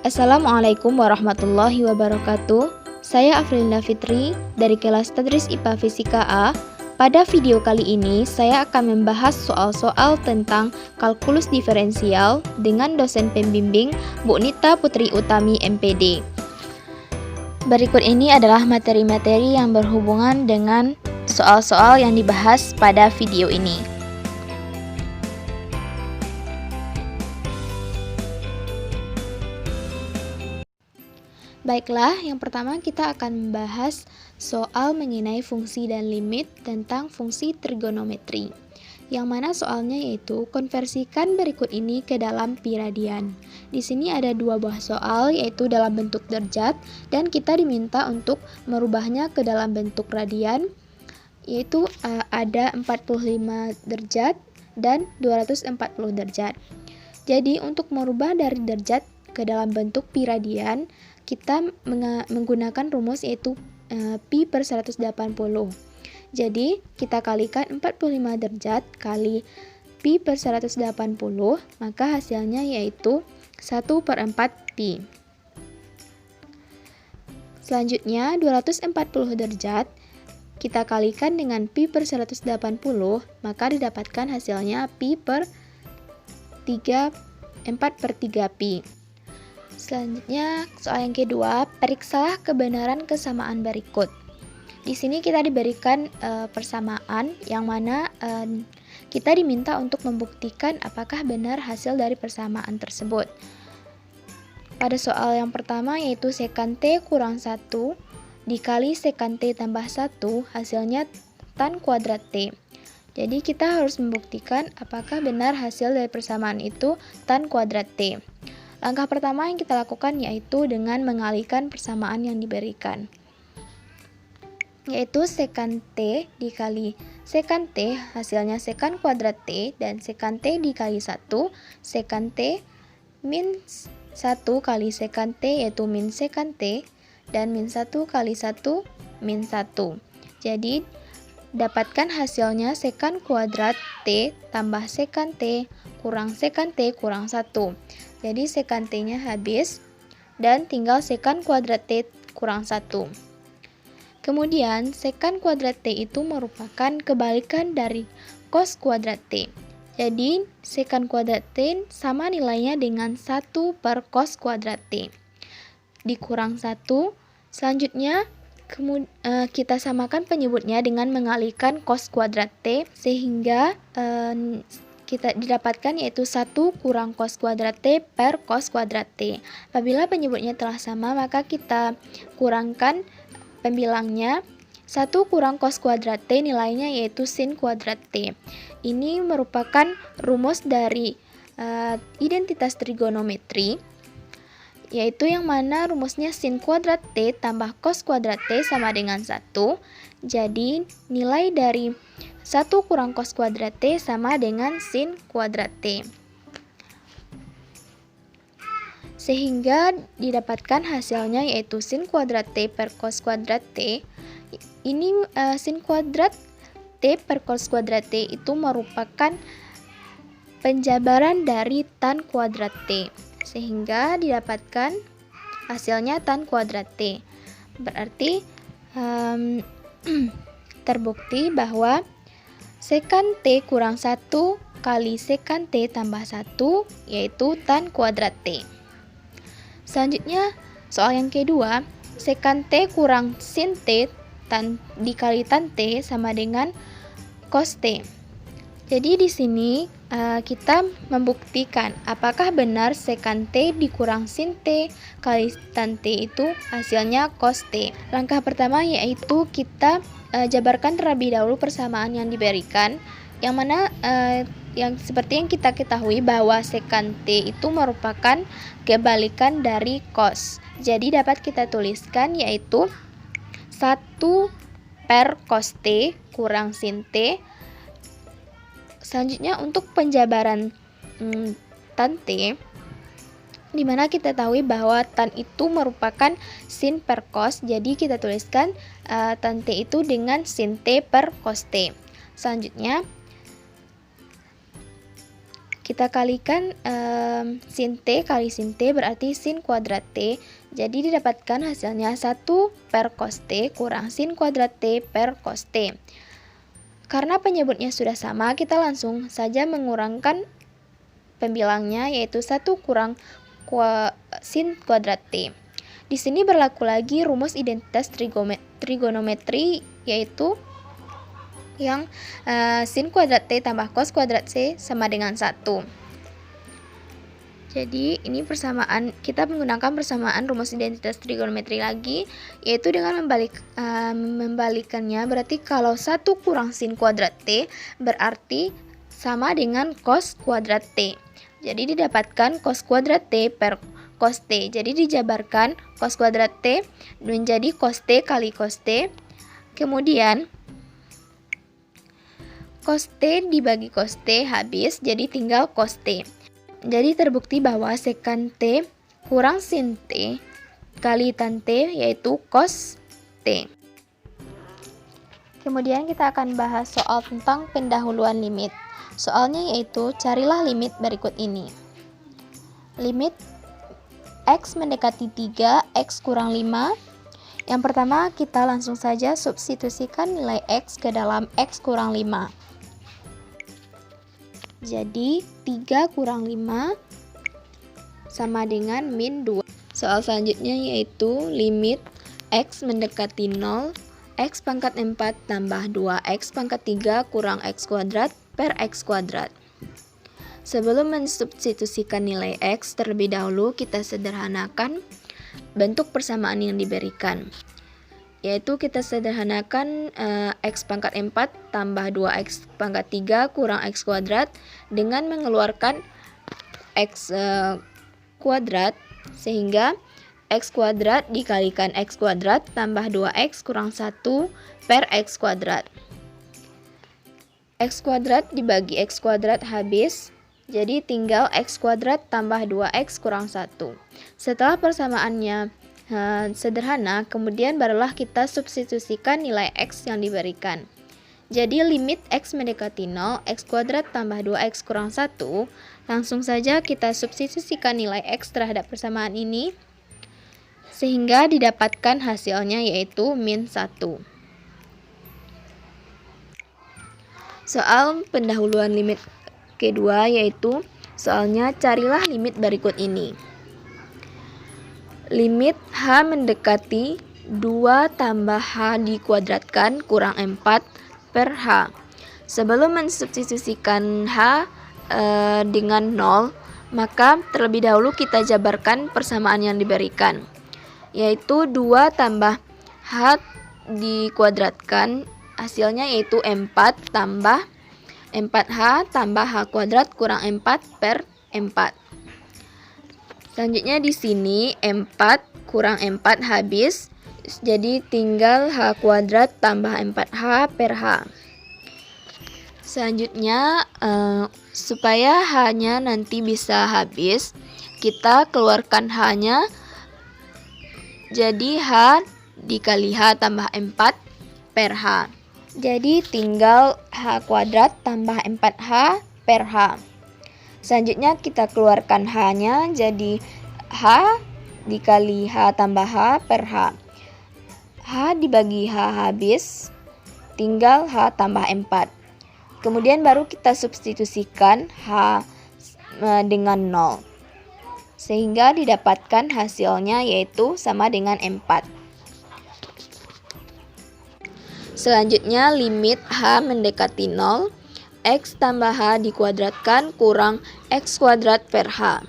Assalamualaikum warahmatullahi wabarakatuh. Saya Afrilna Fitri dari kelas Tadris IPA Fisika A. Pada video kali ini, saya akan membahas soal-soal tentang kalkulus diferensial dengan dosen pembimbing Bu Nita Putri Utami MPD. Berikut ini adalah materi-materi yang berhubungan dengan soal-soal yang dibahas pada video ini. Baiklah, yang pertama kita akan membahas soal mengenai fungsi dan limit tentang fungsi trigonometri. Yang mana soalnya yaitu konversikan berikut ini ke dalam pi radian. Di sini ada dua buah soal yaitu dalam bentuk derajat dan kita diminta untuk merubahnya ke dalam bentuk radian yaitu ada 45 derajat dan 240 derajat. Jadi untuk merubah dari derajat ke dalam bentuk pi radian kita menggunakan rumus yaitu pi per 180. Jadi kita kalikan 45 derajat kali pi per 180, maka hasilnya yaitu 1/4 pi. Selanjutnya 240 derajat kita kalikan dengan pi per 180, maka didapatkan hasilnya pi per 4/3 pi. Selanjutnya, soal yang kedua, periksalah kebenaran kesamaan berikut. Di sini kita diberikan persamaan yang mana kita diminta untuk membuktikan apakah benar hasil dari persamaan tersebut. Pada soal yang pertama yaitu sekan T kurang 1 dikali sekan T tambah 1 hasilnya tan kuadrat T. Jadi kita harus membuktikan apakah benar hasil dari persamaan itu tan kuadrat T. Langkah pertama yang kita lakukan yaitu dengan mengalihkan persamaan yang diberikan. Yaitu sekan T dikali sekan T hasilnya sekan kuadrat T dan sekan T dikali 1 sekan T min 1 kali sekan T yaitu min sekan T dan min 1 kali 1 min 1. Jadi dapatkan hasilnya sekan kuadrat T tambah sekan T kurang sekan T kurang 1. Jadi sekan T-nya habis dan tinggal sekan kuadrat T kurang 1. Kemudian sekan kuadrat T itu merupakan kebalikan dari cos kuadrat T. Jadi sekan kuadrat T sama nilainya dengan 1 per cos kuadrat T. Dikurang 1. Selanjutnya kita samakan penyebutnya dengan mengalihkan cos kuadrat T sehingga kita didapatkan yaitu 1 kurang cos kuadrat T per cos kuadrat T. Apabila penyebutnya telah sama, maka kita kurangkan pembilangnya. 1 kurang cos kuadrat T nilainya yaitu sin kuadrat T. Ini merupakan rumus dari identitas trigonometri, yaitu yang mana rumusnya sin kuadrat T tambah cos kuadrat T sama dengan 1. Jadi nilai dari 1 kurang cos kuadrat T sama dengan sin kuadrat T. Sehingga didapatkan hasilnya yaitu sin kuadrat T per cos kuadrat T. Ini sin kuadrat T per cos kuadrat T itu merupakan penjabaran dari tan kuadrat T. Sehingga didapatkan hasilnya tan kuadrat T. Berarti terbukti bahwa sekan T kurang 1 kali sekan T tambah 1 yaitu tan kuadrat T. Selanjutnya soal yang kedua, sekan T kurang sin T dikali tan T sama dengan cos T. Jadi di sini kita membuktikan apakah benar sekan T dikurang sin T kali tan T itu hasilnya cos T. Langkah pertama yaitu kita jabarkan terlebih dahulu persamaan yang diberikan, yang mana yang seperti yang kita ketahui bahwa sekan T itu merupakan kebalikan dari cos. Jadi dapat kita tuliskan yaitu 1 per cos T kurang sin T. Selanjutnya untuk penjabaran tan T, di mana kita tahu bahwa tan itu merupakan sin per cos, jadi kita tuliskan tan T itu dengan sin T per cos T. Selanjutnya Kita kalikan sin T kali sin T berarti sin kuadrat T. Jadi didapatkan hasilnya 1 per cos T kurang sin kuadrat T per cos T. Karena penyebutnya sudah sama, kita langsung saja mengurangkan pembilangnya, yaitu 1 kurang sin kuadrat T. Di sini berlaku lagi rumus identitas trigonometri, yaitu yang sin kuadrat T tambah cos kuadrat C sama dengan 1. Jadi ini persamaan, kita menggunakan persamaan rumus identitas trigonometri lagi, yaitu dengan membalikannya, berarti kalau 1 kurang sin kuadrat T berarti sama dengan cos kuadrat T. Jadi didapatkan cos kuadrat T per cos T. Jadi dijabarkan cos kuadrat T menjadi cos T kali cos T. Kemudian cos T dibagi cos T habis, jadi tinggal cos T. Jadi terbukti bahwa sekant T kurang sin T kali tan T yaitu cos T. Kemudian kita akan bahas soal tentang pendahuluan limit. Soalnya yaitu carilah limit berikut ini. Limit X mendekati 3, X kurang 5. Yang pertama kita langsung saja substitusikan nilai X ke dalam X kurang 5. Jadi 3 kurang 5 sama dengan min 2. Soal selanjutnya yaitu limit X mendekati 0, X pangkat 4 tambah 2X pangkat 3 kurang X kuadrat per X kuadrat. Sebelum mensubstitusikan nilai X, terlebih dahulu kita sederhanakan bentuk persamaan yang diberikan. Yaitu kita sederhanakan X pangkat 4 tambah 2X pangkat 3 kurang X kuadrat dengan mengeluarkan X kuadrat, sehingga X kuadrat dikalikan X kuadrat tambah 2X kurang 1 per X kuadrat. X kuadrat dibagi X kuadrat habis, jadi tinggal X kuadrat tambah 2X kurang 1. Setelah persamaannya sederhana, kemudian barulah kita substitusikan nilai X yang diberikan. Jadi limit X mendekati 0, X kuadrat tambah 2X kurang 1, langsung saja kita substitusikan nilai X terhadap persamaan ini, sehingga didapatkan hasilnya yaitu min 1. Soal pendahuluan limit kedua yaitu soalnya carilah limit berikut ini. Limit H mendekati 2 tambah H dikuadratkan kurang 4 per H. Sebelum mensubstitusikan H dengan 0, maka terlebih dahulu kita jabarkan persamaan yang diberikan, yaitu 2 tambah H dikuadratkan, hasilnya yaitu 4 tambah 4H tambah H kuadrat kurang 4 per 4. Selanjutnya di sini 4 kurang 4 habis, jadi tinggal H kuadrat tambah 4H per H. Selanjutnya supaya H-nya nanti bisa habis, kita keluarkan H-nya, jadi H dikali H tambah 4 per H. Jadi tinggal H kuadrat tambah 4H per H. Selanjutnya kita keluarkan H-nya, jadi H dikali H tambah H per H. H dibagi H habis, tinggal H tambah 4. Kemudian baru kita substitusikan H dengan 0. Sehingga didapatkan hasilnya yaitu sama dengan 4. Selanjutnya limit H mendekati 0, X tambah H dikuadratkan kurang X kuadrat per H.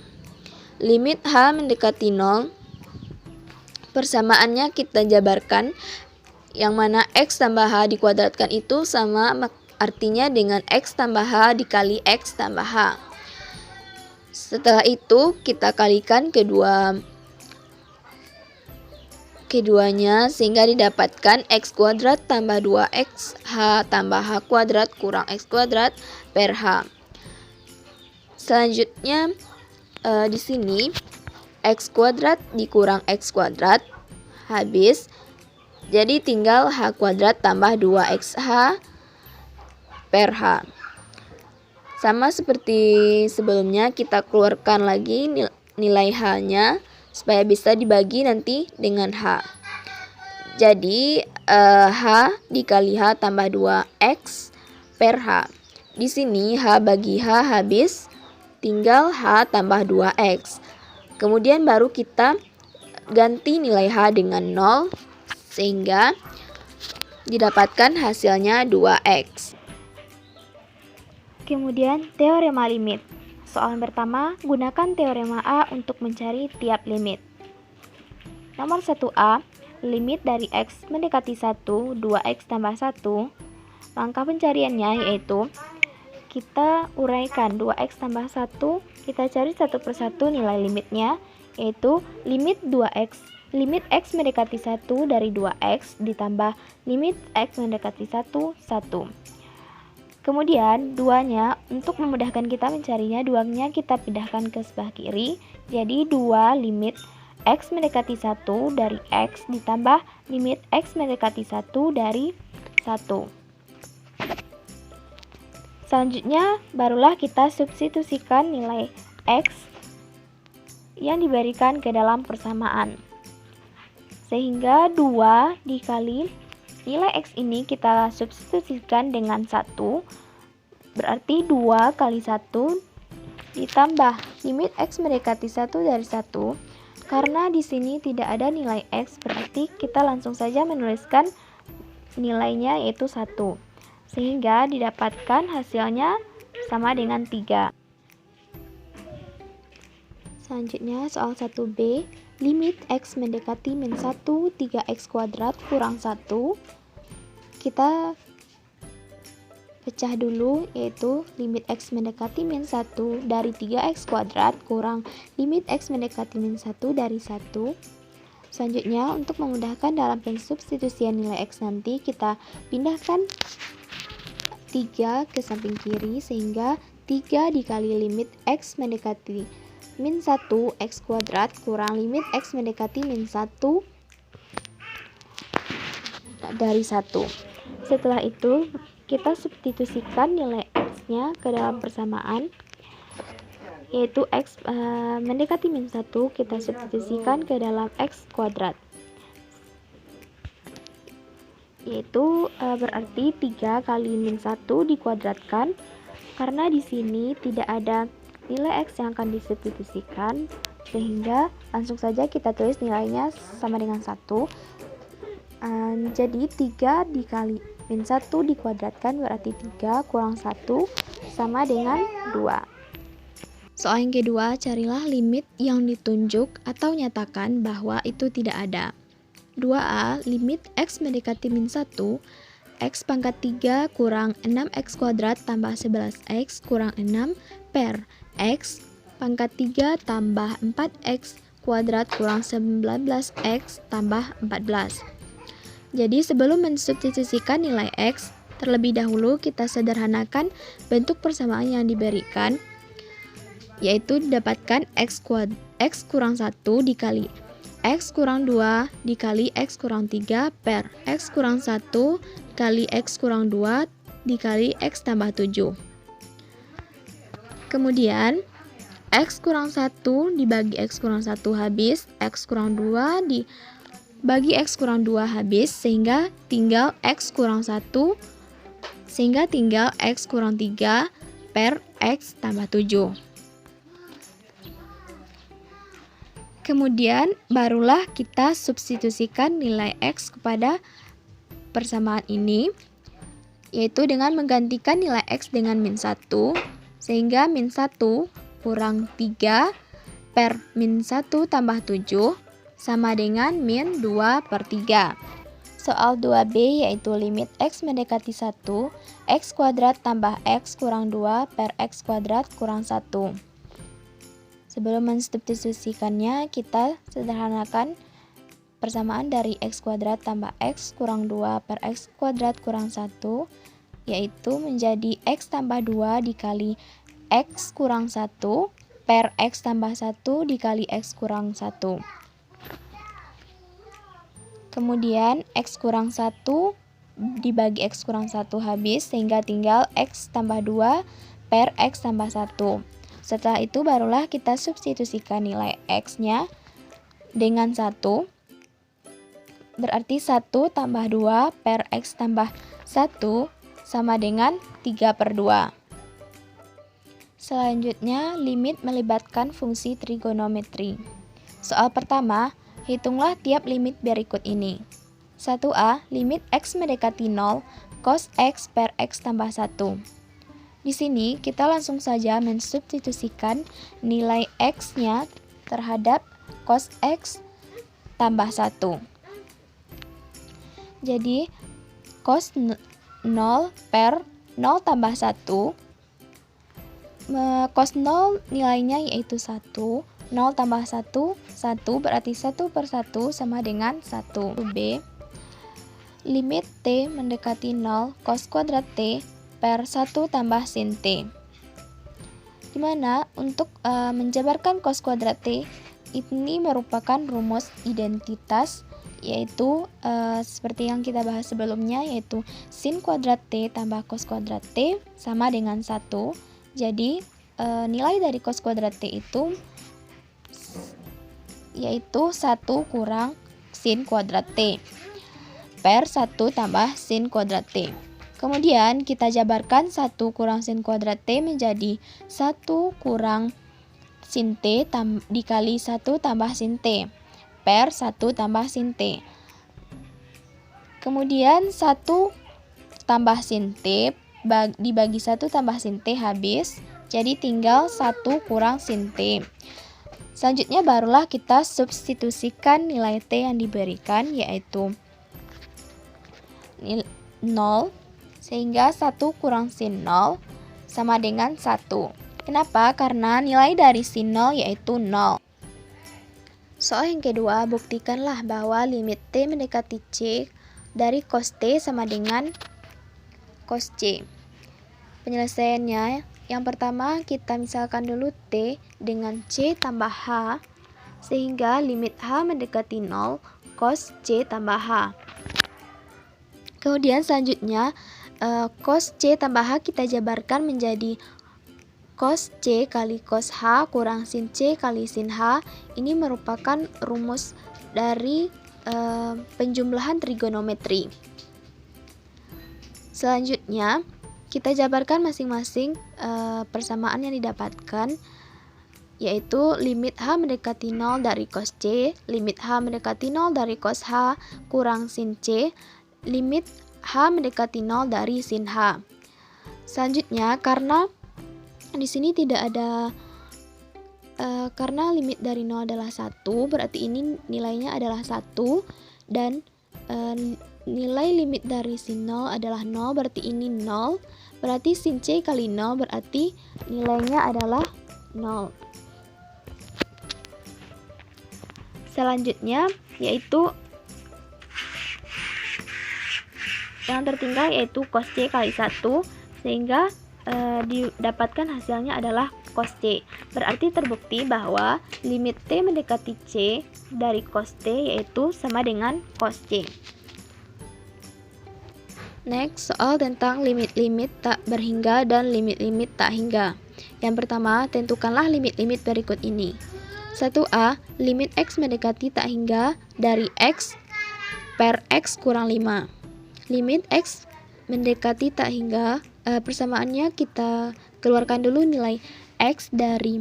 Limit H mendekati 0, persamaannya kita jabarkan, yang mana X tambah H dikuadratkan itu sama artinya dengan X tambah H dikali X tambah H. Setelah itu kita kalikan keduanya sehingga didapatkan X kuadrat tambah 2X H tambah H kuadrat kurang X kuadrat per H. Selanjutnya di sini X kuadrat dikurang X kuadrat habis, jadi tinggal H kuadrat tambah 2XH per H. Sama seperti sebelumnya, kita keluarkan lagi nilai H-nya supaya bisa dibagi nanti dengan H. Jadi H dikali H tambah 2X per H. Di sini H bagi H habis, tinggal H tambah 2X. Kemudian baru kita ganti nilai H dengan 0 sehingga didapatkan hasilnya 2X. Kemudian teorema limit. Soal pertama, gunakan teorema A untuk mencari tiap limit. Nomor 1A, limit dari X mendekati 1, 2X tambah 1. Langkah pencariannya yaitu kita uraikan 2X tambah 1, kita cari satu persatu nilai limitnya, yaitu limit 2X, limit X mendekati 1 dari 2X ditambah limit X mendekati 1, 1. Kemudian 2-nya, untuk memudahkan kita mencarinya, 2-nya kita pindahkan ke sebelah kiri, jadi 2 limit X mendekati 1 dari X ditambah limit X mendekati 1 dari 1. Selanjutnya, barulah kita substitusikan nilai X yang diberikan ke dalam persamaan. Sehingga 2 dikali nilai X ini kita substitusikan dengan 1, berarti 2 kali 1 ditambah limit X mendekati 1 dari 1. Karena di sini tidak ada nilai X, berarti kita langsung saja menuliskan nilainya yaitu 1. Sehingga didapatkan hasilnya sama dengan 3. Selanjutnya soal 1B, limit X mendekati min 1, 3X kuadrat kurang 1. Kita pecah dulu, yaitu limit X mendekati min 1 dari 3X kuadrat kurang limit X mendekati min 1 dari 1. Selanjutnya, untuk memudahkan dalam pensubstitusian nilai X nanti, kita pindahkan 3 ke samping kiri, sehingga 3 dikali limit X mendekati min 1 X kuadrat kurang limit X mendekati min 1 dari 1. Setelah itu, kita substitusikan nilai X-nya ke dalam persamaan, yaitu X mendekati min 1, kita substitusikan ke dalam X kuadrat. Yaitu berarti 3 kali min 1 dikuadratkan, karena di sini tidak ada nilai X yang akan disubstitusikan, sehingga langsung saja kita tulis nilainya sama dengan 1. Jadi 3 dikali min 1 dikuadratkan berarti 3 kurang 1 sama dengan 2. Soal yang kedua, carilah limit yang ditunjuk atau nyatakan bahwa itu tidak ada. 2A, limit X mendekati min 1, X pangkat 3 kurang 6X kuadrat tambah 11X kurang 6 per X pangkat 3 tambah 4X kuadrat kurang 19X tambah 14. Jadi sebelum mensubstitusikan nilai X, terlebih dahulu kita sederhanakan bentuk persamaan yang diberikan, yaitu didapatkan X kurang 1 dikali X kurang 2 dikali X kurang 3 per X kurang 1 dikali X kurang 2 dikali X tambah 7. Kemudian X kurang 1 dibagi X kurang 1 habis, X kurang 2 dibagi X kurang 2 habis, sehingga tinggal X kurang 1, sehingga tinggal X kurang 3 per X tambah 7. Kemudian barulah kita substitusikan nilai X kepada persamaan ini, yaitu dengan menggantikan nilai X dengan min 1, sehingga min 1 kurang 3 per min 1 tambah 7 sama dengan min 2 per 3. Soal 2B yaitu limit X mendekati 1, X kuadrat tambah X kurang 2 per X kuadrat kurang 1. Sebelum mensubstitusikannya, kita sederhanakan persamaan dari X kuadrat tambah X kurang 2 per X kuadrat kurang 1, yaitu menjadi X tambah 2 dikali X kurang 1 per X tambah 1 dikali X kurang 1. Kemudian X kurang 1 dibagi X kurang 1 habis, sehingga tinggal X tambah 2 per X tambah 1. Setelah itu barulah kita substitusikan nilai X-nya dengan 1. Berarti 1 tambah 2 per X tambah 1 sama dengan 3/2. Selanjutnya, limit melibatkan fungsi trigonometri. Soal pertama, hitunglah tiap limit berikut ini. 1A, limit X mendekati 0, cos X per X tambah 1. Di sini kita langsung saja mensubstitusikan nilai X-nya terhadap cos X tambah 1. Jadi, cos 0 per 0 tambah 1, cos 0 nilainya yaitu 1, 0 tambah 1, 1 berarti 1/1 sama dengan 1. B, limit T mendekati 0, cos kuadrat T per 1 tambah sin T. Dimana untuk menjabarkan cos kuadrat T ini merupakan rumus identitas, yaitu seperti yang kita bahas sebelumnya, yaitu sin kuadrat T tambah cos kuadrat T sama dengan 1. Jadi nilai dari cos kuadrat T itu yaitu 1 kurang sin kuadrat T per 1 tambah sin kuadrat T. Kemudian kita jabarkan 1 kurang sin kuadrat T menjadi 1 kurang sin T dikali 1 tambah sin T per 1 tambah sin T. Kemudian 1 tambah sin T dibagi 1 tambah sin T habis, jadi tinggal 1 kurang sin T. Selanjutnya barulah kita substitusikan nilai T yang diberikan, yaitu 0, sehingga 1 kurang sin 0 sama dengan 1. Kenapa? Karena nilai dari sin 0 yaitu 0. Soal yang kedua, buktikanlah bahwa limit T mendekati C dari cos T sama dengan cos C. Penyelesaiannya, yang pertama kita misalkan dulu T dengan C tambah H, sehingga limit H mendekati 0, cos C tambah H. Kemudian selanjutnya, cos C tambah H kita jabarkan menjadi cos C kali cos H kurang sin C kali sin H. Ini merupakan rumus dari penjumlahan trigonometri. Selanjutnya, kita jabarkan masing-masing persamaan yang didapatkan, yaitu limit H mendekati 0 dari cos C, limit H mendekati 0 dari cos H kurang sin C, limit H mendekati 0 dari sin H. Selanjutnya, karena di sini tidak ada karena limit dari 0 adalah 1, berarti ini nilainya adalah 1, dan nilai limit dari sin 0 adalah 0, berarti ini 0, berarti sin C kali 0 berarti nilainya adalah 0. Selanjutnya yaitu yang tertinggal yaitu cos C kali 1, sehingga didapatkan hasilnya adalah cos C. Berarti terbukti bahwa limit T mendekati C dari cos T yaitu sama dengan cos C. Next, soal tentang limit-limit tak berhingga dan limit-limit tak hingga. Yang pertama, tentukanlah limit-limit berikut ini. 1A, limit X mendekati tak hingga dari X per X kurang 5. Limit X mendekati tak hingga, persamaannya kita keluarkan dulu nilai X dari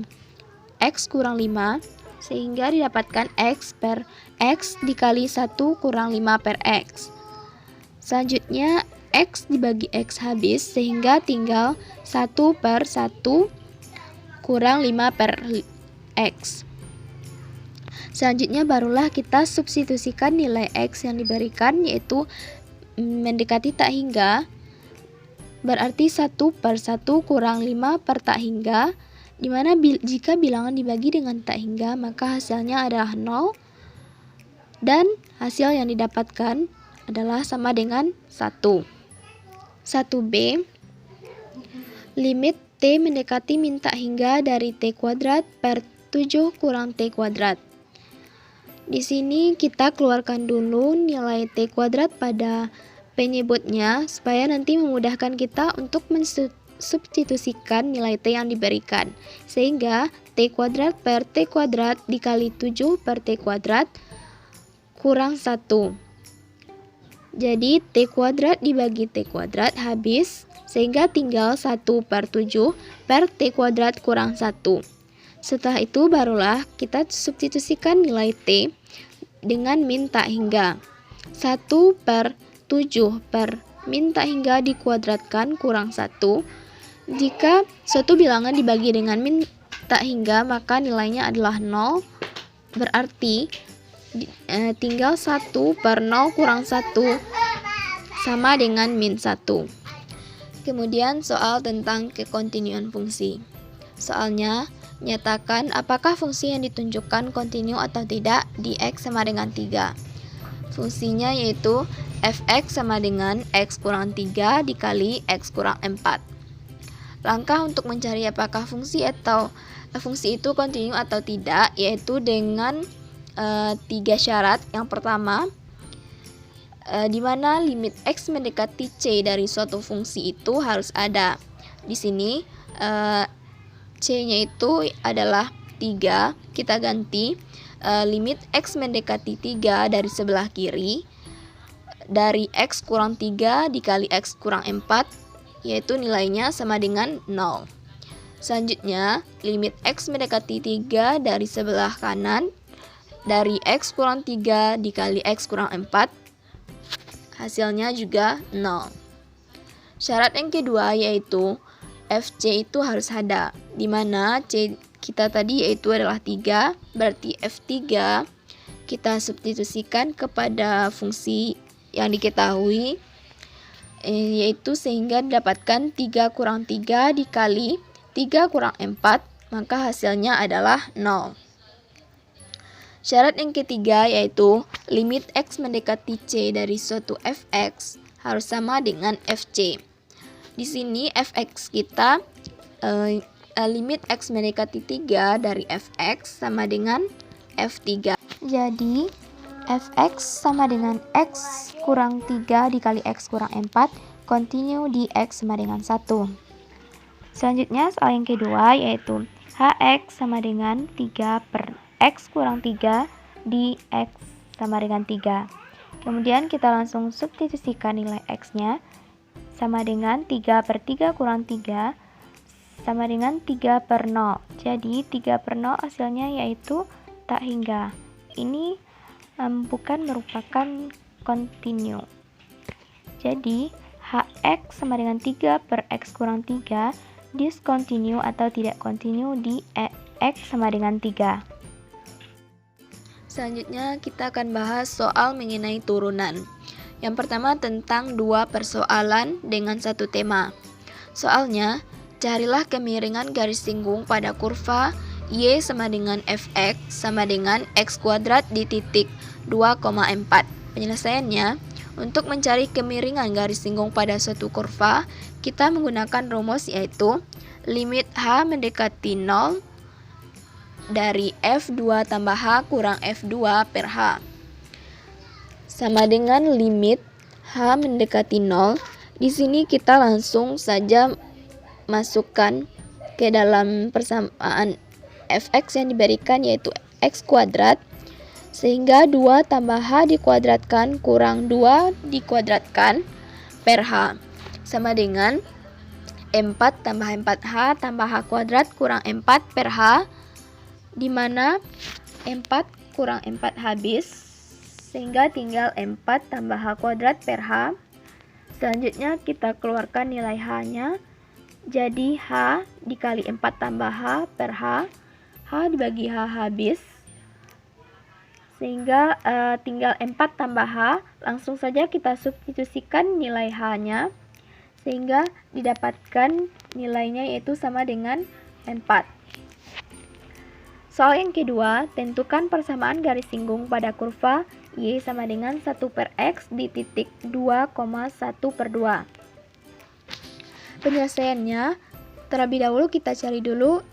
X kurang 5, sehingga didapatkan X per X dikali 1 kurang 5 per X. Selanjutnya X dibagi X habis, sehingga tinggal 1 per 1 kurang 5 per X. Selanjutnya barulah kita substitusikan nilai X yang diberikan, yaitu mendekati tak hingga, berarti 1 per 1 kurang 5 per tak hingga, dimana jika bilangan dibagi dengan tak hingga maka hasilnya adalah 0, dan hasil yang didapatkan adalah sama dengan 1. 1B, limit T mendekati min tak hingga dari T kuadrat per 7 kurang T kuadrat. Di sini kita keluarkan dulu nilai T kuadrat pada penyebutnya supaya nanti memudahkan kita untuk substitusikan nilai T yang diberikan. Sehingga T kuadrat per T kuadrat dikali 7 per T kuadrat kurang 1. Jadi T kuadrat dibagi T kuadrat habis, sehingga tinggal 1 per 7 per T kuadrat kurang 1. Setelah itu barulah kita substitusikan nilai T dengan min tak hingga. 1 per 7 per min tak hingga dikuadratkan kurang 1. Jika suatu bilangan dibagi dengan min tak hingga, maka nilainya adalah 0. Berarti tinggal 1 per 0 kurang 1 sama dengan min 1. Kemudian soal tentang kekontinuan fungsi. Soalnya, nyatakan apakah fungsi yang ditunjukkan kontinu atau tidak di X sama dengan 3. Fungsinya yaitu fx sama dengan X kurang 3 dikali X kurang 4. Langkah untuk mencari apakah fungsi itu kontinu atau tidak, yaitu dengan 3 syarat. Yang pertama, di mana limit X mendekati C dari suatu fungsi itu harus ada. Di sini C-nya itu adalah 3, kita ganti limit X mendekati 3 dari sebelah kiri dari X kurang 3 dikali X kurang 4, yaitu nilainya sama dengan 0. Selanjutnya, limit X mendekati 3 dari sebelah kanan dari X kurang 3 dikali X kurang 4, hasilnya juga 0. Syarat yang kedua yaitu FC itu harus ada, di mana C kita tadi yaitu adalah 3, berarti F3 kita substitusikan kepada fungsi yang diketahui, yaitu sehingga didapatkan 3 kurang 3 dikali 3 kurang 4, maka hasilnya adalah 0. Syarat yang ketiga yaitu limit X mendekati C dari suatu fx harus sama dengan fc. Di sini fx kita limit X mendekati 3 dari fx sama dengan f3. Jadi fx sama dengan X kurang 3 dikali X kurang 4, kontinu di X sama dengan 1. Selanjutnya soal yang kedua yaitu hx sama dengan 3 per X kurang 3 di X sama dengan 3. Kemudian kita langsung substitusikan nilai X-nya sama dengan 3 per 3 kurang 3 sama dengan 3 per 0. Jadi 3 per 0 hasilnya yaitu tak hingga. Ini bukan merupakan kontinu. Jadi hx sama dengan 3 per X kurang 3 discontinue atau tidak kontinu di X sama dengan 3. Selanjutnya kita akan bahas soal mengenai turunan. Yang pertama tentang 2 persoalan dengan satu tema. Soalnya, carilah kemiringan garis singgung pada kurva Y sama dengan fx sama dengan X kuadrat di titik 2,4. Penyelesaiannya, untuk mencari kemiringan garis singgung pada suatu kurva, kita menggunakan rumus yaitu limit H mendekati 0 dari F2 tambah H kurang F2 per H sama dengan limit H mendekati 0. Di sini kita langsung saja masukkan ke dalam persamaan fx yang diberikan yaitu X kuadrat, sehingga 2 tambah H dikuadratkan kurang 2 dikuadratkan per H sama dengan 4 tambah 4H tambah H kuadrat kurang 4 per H, di mana 4 kurang 4 habis, sehingga tinggal 4 tambah H kuadrat per H. Selanjutnya kita keluarkan nilai H-nya, jadi H dikali 4 tambah H per H, H dibagi H habis, sehingga tinggal 4 tambah H. Langsung saja kita substitusikan nilai H-nya, sehingga didapatkan nilainya yaitu sama dengan 4. Soal yang kedua, tentukan persamaan garis singgung pada kurva Y sama dengan 1 per X di titik 2,1 per 2. Penyelesaiannya, terlebih dahulu kita cari dulu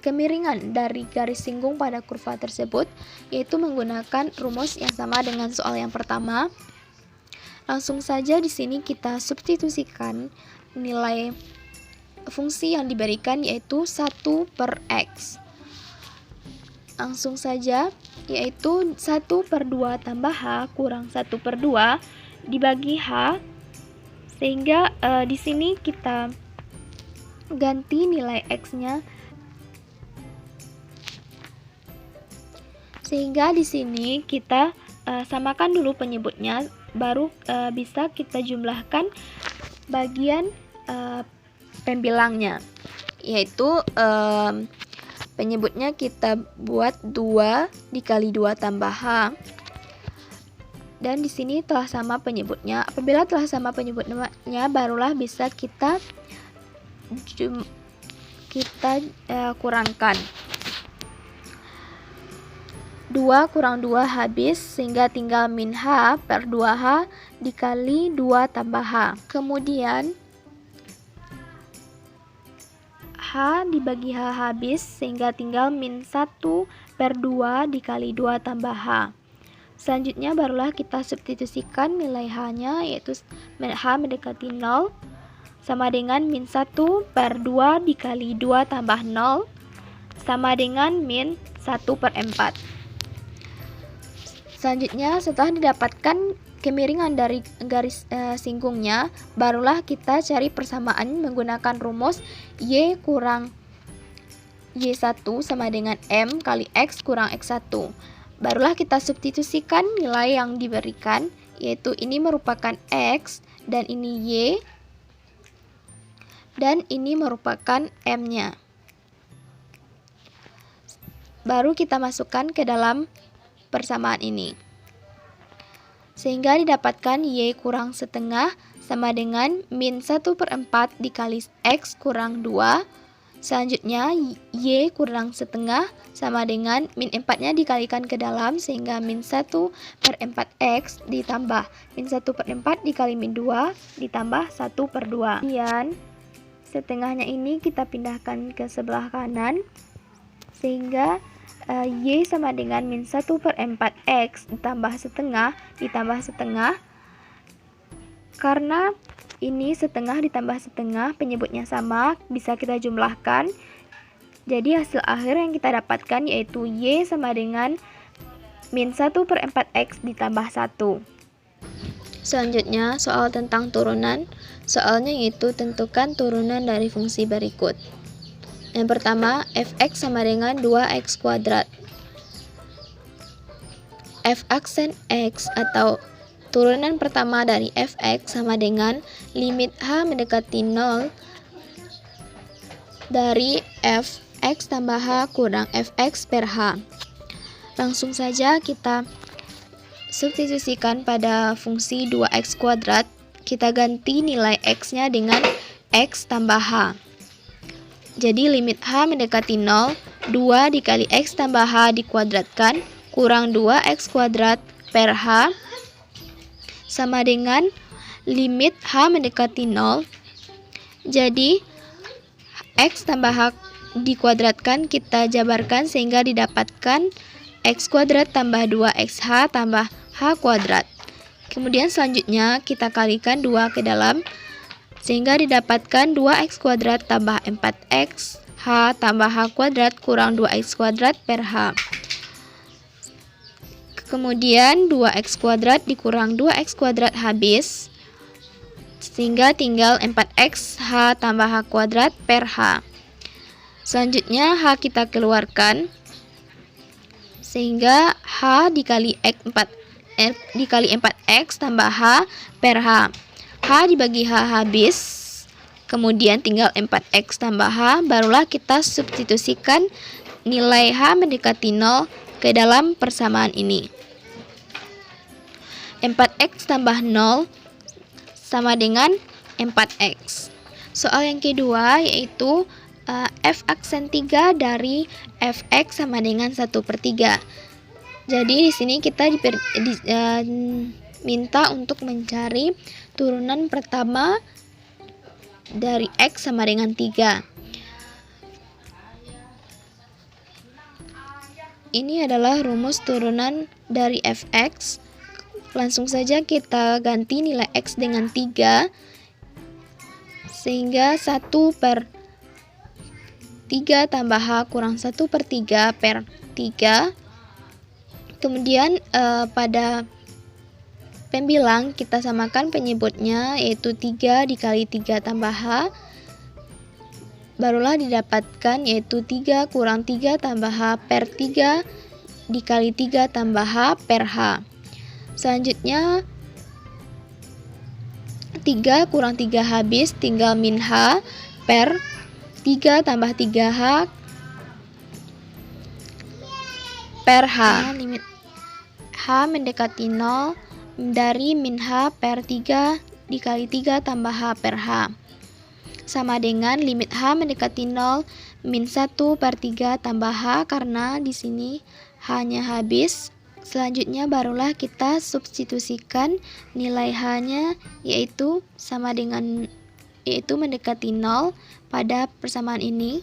kemiringan dari garis singgung pada kurva tersebut, yaitu menggunakan rumus yang sama dengan soal yang pertama. Langsung saja di sini kita substitusikan nilai fungsi yang diberikan yaitu 1 per X. Langsung saja, yaitu 1 per 2 tambah H kurang 1 per 2 dibagi H. Sehingga di sini kita ganti nilai X-nya. Sehingga di sini kita samakan dulu penyebutnya, baru bisa kita jumlahkan bagian pembilangnya, yaitu penyebutnya kita buat 2 dikali 2 tambah H. Dan di sini telah sama penyebutnya. Apabila telah sama penyebutnya, barulah bisa kita kurangkan. 2 kurang 2 habis, sehingga tinggal min H per 2H dikali 2 tambah H. Kemudian H dibagi H habis, sehingga tinggal min 1 per 2 dikali 2 tambah H. Selanjutnya barulah kita substitusikan nilai H-nya, yaitu H mendekati 0 sama dengan min 1 per 2 dikali 2 tambah 0 sama dengan min 1 per 4. Selanjutnya, setelah didapatkan kemiringan dari garis singgungnya, barulah kita cari persamaan menggunakan rumus Y kurang Y1 sama dengan M kali X kurang X1. Barulah kita substitusikan nilai yang diberikan, yaitu ini merupakan X dan ini Y dan ini merupakan M-nya. Baru kita masukkan ke dalam persamaan ini, sehingga didapatkan Y kurang setengah sama dengan min 1 per 4 dikali X kurang 2. Selanjutnya Y kurang setengah sama dengan min 4-nya dikalikan ke dalam, sehingga min 1 per 4X ditambah min 1 per 4 dikali min 2 ditambah 1 per 2. Kemudian setengahnya ini kita pindahkan ke sebelah kanan, sehingga Y sama dengan min 1 per 4X ditambah setengah. Karena ini setengah ditambah setengah, penyebutnya sama, bisa kita jumlahkan. Jadi hasil akhir yang kita dapatkan yaitu Y sama dengan min 1 per 4X ditambah 1. Selanjutnya soal tentang turunan. Soalnya yaitu tentukan turunan dari fungsi berikut. Yang pertama, fx sama dengan 2x kuadrat. F aksen x atau turunan pertama dari fx sama dengan limit h mendekati 0 dari fx tambah h kurang fx per h. Langsung saja kita substitusikan pada fungsi 2x kuadrat. Kita ganti nilai x-nya dengan x tambah h. Jadi limit h mendekati 0, 2 dikali x tambah h dikuadratkan, kurang 2x kuadrat per h, sama dengan limit h mendekati 0. Jadi x tambah h dikuadratkan kita jabarkan sehingga didapatkan x kuadrat tambah 2xh tambah h kuadrat. Kemudian selanjutnya kita kalikan 2 ke dalam, sehingga didapatkan 2x kuadrat tambah 4x h tambah h kuadrat kurang 2x kuadrat per h. Kemudian 2x kuadrat dikurang 2x kuadrat habis, sehingga tinggal 4x h tambah h kuadrat per h. Selanjutnya h kita keluarkan, sehingga h dikali 4x tambah h per h. H dibagi H habis, kemudian tinggal 4x tambah H, barulah kita substitusikan nilai H mendekati 0 ke dalam persamaan ini. 4x tambah 0 sama dengan 4x. Soal yang kedua yaitu f aksen 3 dari fx sama dengan 1 per 3. Jadi di sini kita minta untuk mencari turunan pertama dari x sama dengan 3. Ini adalah rumus turunan dari fx. Langsung saja kita ganti nilai x dengan 3, sehingga 1 per 3 tambah H kurang 1/3 per 3. Kemudian pada pembilang kita samakan penyebutnya, yaitu 3 dikali 3 tambah H. Barulah didapatkan, yaitu 3 kurang 3 tambah H per 3 dikali 3 tambah H per H. Selanjutnya 3 kurang 3 habis, tinggal min H per 3 tambah 3H per H. Limit H mendekati 0 dari min H per 3 dikali 3 tambah H per H. Sama dengan limit H mendekati 0 min 1 per 3 tambah H, karena di sini H-nya habis. Selanjutnya barulah kita substitusikan nilai H-nya, yaitu mendekati 0 pada persamaan ini,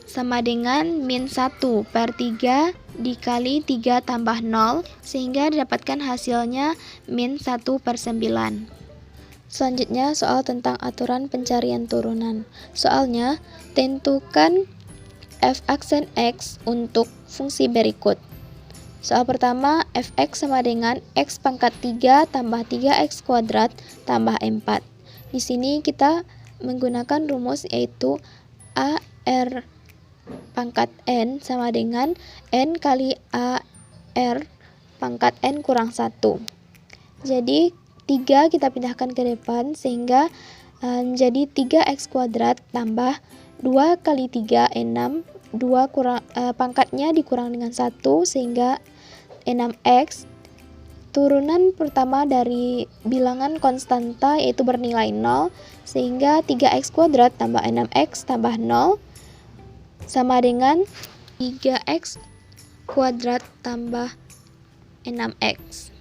sama dengan min 1 per 3 dikali 3 tambah 0, sehingga didapatkan hasilnya min 1 per 9. Selanjutnya soal tentang aturan pencarian turunan. Soalnya, tentukan f aksen x untuk fungsi berikut. Soal pertama, fx sama dengan x pangkat 3 tambah 3x kuadrat tambah 4. Di sini kita menggunakan rumus, yaitu AR pangkat n sama dengan n kali AR pangkat n kurang 1. Jadi 3 kita pindahkan ke depan, sehingga menjadi 3x kuadrat tambah 2 kali 3 6, pangkatnya dikurang dengan 1 sehingga 6x. Turunan pertama dari bilangan konstanta yaitu bernilai 0, sehingga 3x kuadrat tambah 6x tambah 0 sama dengan 3x kuadrat tambah 6x.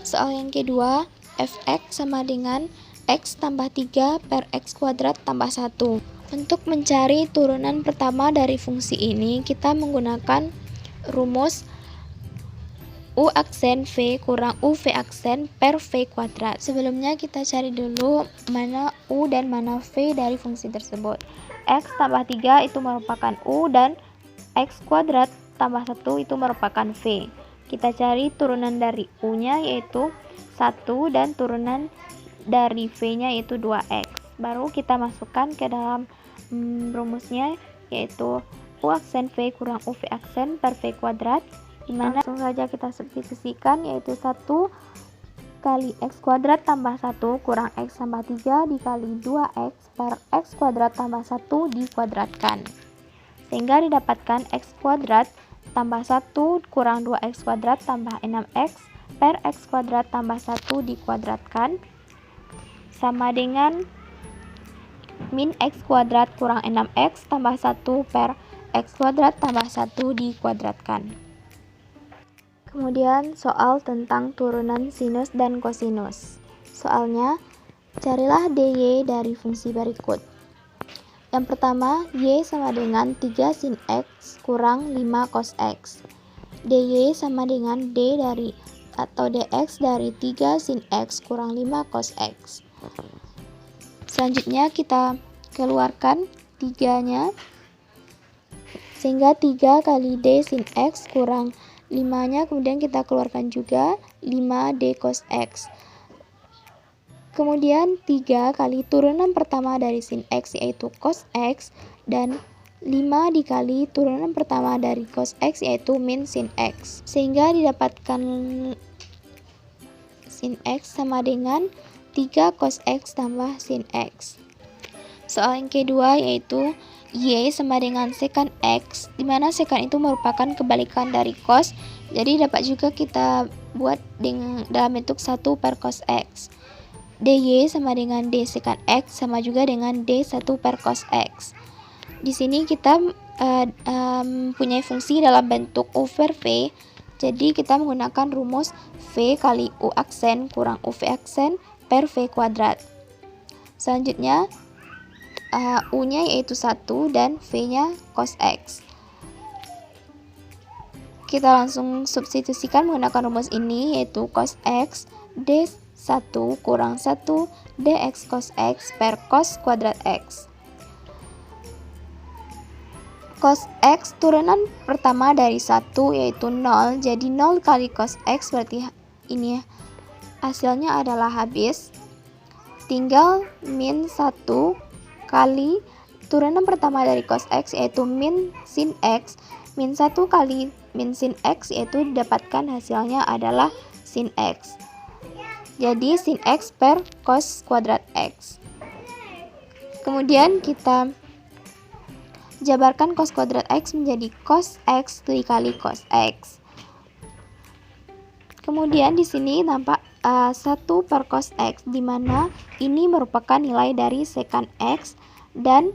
Soal yang kedua, fx sama dengan x tambah 3 per x kuadrat tambah 1. Untuk mencari turunan pertama dari fungsi ini, kita menggunakan rumus U aksen V kurang UV aksen per V kuadrat. Sebelumnya kita cari dulu mana U dan mana V dari fungsi tersebut. X tambah 3 itu merupakan U dan X kuadrat tambah 1 itu merupakan V. Kita cari turunan dari U-nya yaitu 1 dan turunan dari V-nya yaitu 2X. Baru kita masukkan ke dalam rumusnya, yaitu U aksen V kurang UV aksen per V kuadrat, dimana langsung saja kita substitusikan, yaitu 1 kali x kuadrat tambah 1 kurang x tambah 3 dikali 2x per x kuadrat tambah 1 dikuadratkan, sehingga didapatkan x kuadrat tambah 1 kurang 2x kuadrat tambah 6x per x kuadrat tambah 1 dikuadratkan, sama dengan min x kuadrat kurang 6x tambah 1 per x kuadrat tambah 1 dikuadratkan. Kemudian soal tentang turunan sinus dan kosinus. Soalnya, carilah dy dari fungsi berikut. Yang pertama, y sama dengan 3 sin x kurang 5 cos x. dy sama dengan d dari atau dx dari 3 sin x kurang 5 cos x. Selanjutnya kita keluarkan 3-nya, sehingga 3 kali d sin x kurang 5-nya, kemudian kita keluarkan juga 5d cos x. Kemudian 3 kali turunan pertama dari sin x yaitu cos x, dan 5 dikali turunan pertama dari cos x yaitu min sin x, sehingga didapatkan sin x sama dengan 3 cos x tambah sin x. Soal yang kedua yaitu y sama dengan secant x, dimana secant itu merupakan kebalikan dari cos, jadi dapat juga kita buat dalam bentuk 1 per cos x. dy sama dengan d secant x sama juga dengan d 1 per cos x. Di sini kita punya fungsi dalam bentuk u per v, jadi kita menggunakan rumus v kali u aksen kurang uv aksen per v kuadrat. Selanjutnya U-nya yaitu 1 dan V-nya cos X. Kita langsung substitusikan menggunakan rumus ini, yaitu cos X D1 kurang 1 dx cos X per cos kuadrat X. cos X turunan pertama dari 1 yaitu 0. Jadi 0 kali cos X berarti ini hasilnya adalah habis. Tinggal min 1 kali turunan pertama dari cos X yaitu min sin X. Min 1 kali min sin X yaitu didapatkan hasilnya adalah sin X. Jadi sin X per cos kuadrat X. Kemudian kita jabarkan cos kuadrat X menjadi cos X dikali cos X. Kemudian di sini nampak 1 per cos X, di mana ini merupakan nilai dari secant X, dan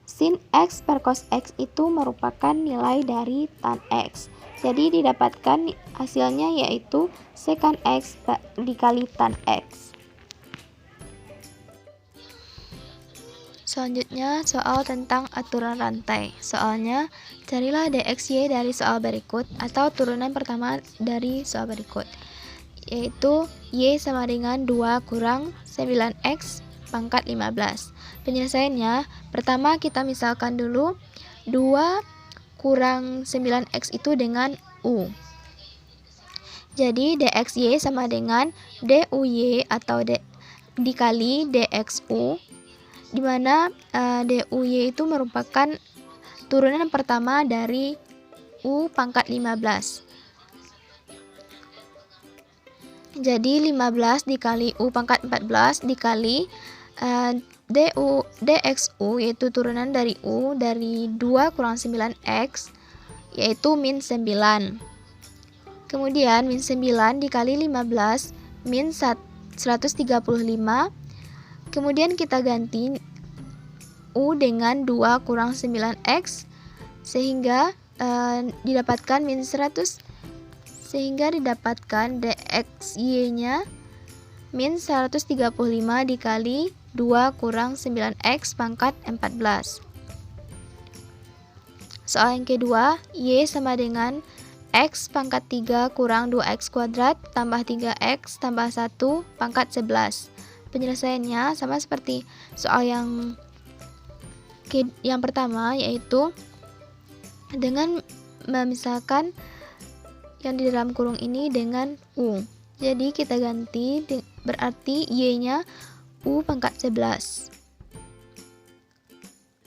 sin X per cos X itu merupakan nilai dari tan X. Jadi didapatkan hasilnya yaitu secant X dikali tan X. Selanjutnya soal tentang aturan rantai. Soalnya, carilah dxy dari soal berikut atau turunan pertama dari soal berikut, yaitu y sama dengan 2 kurang 9x pangkat 15. Penyelesaiannya, pertama kita misalkan dulu 2 kurang 9x itu dengan u. Jadi dxy sama dengan duy atau dikali dxu, di mana duy itu merupakan turunan pertama dari u pangkat 15. Jadi 15 dikali u pangkat 14 dikali dxu yaitu turunan dari u dari 2 kurang 9x yaitu min 9. Kemudian min 9 dikali 15 min 135. Kemudian kita ganti u dengan 2 kurang 9x sehingga didapatkan min 100, sehingga didapatkan dxy-nya min 135 dikali 2 kurang 9x pangkat 14. Soal yang kedua, y sama dengan x pangkat 3 kurang 2x kuadrat tambah 3x tambah 1 pangkat 11. Penyelesaiannya sama seperti soal yang pertama, yaitu dengan memisahkan yang di dalam kurung ini dengan u. Jadi kita ganti, berarti y-nya u pangkat 11.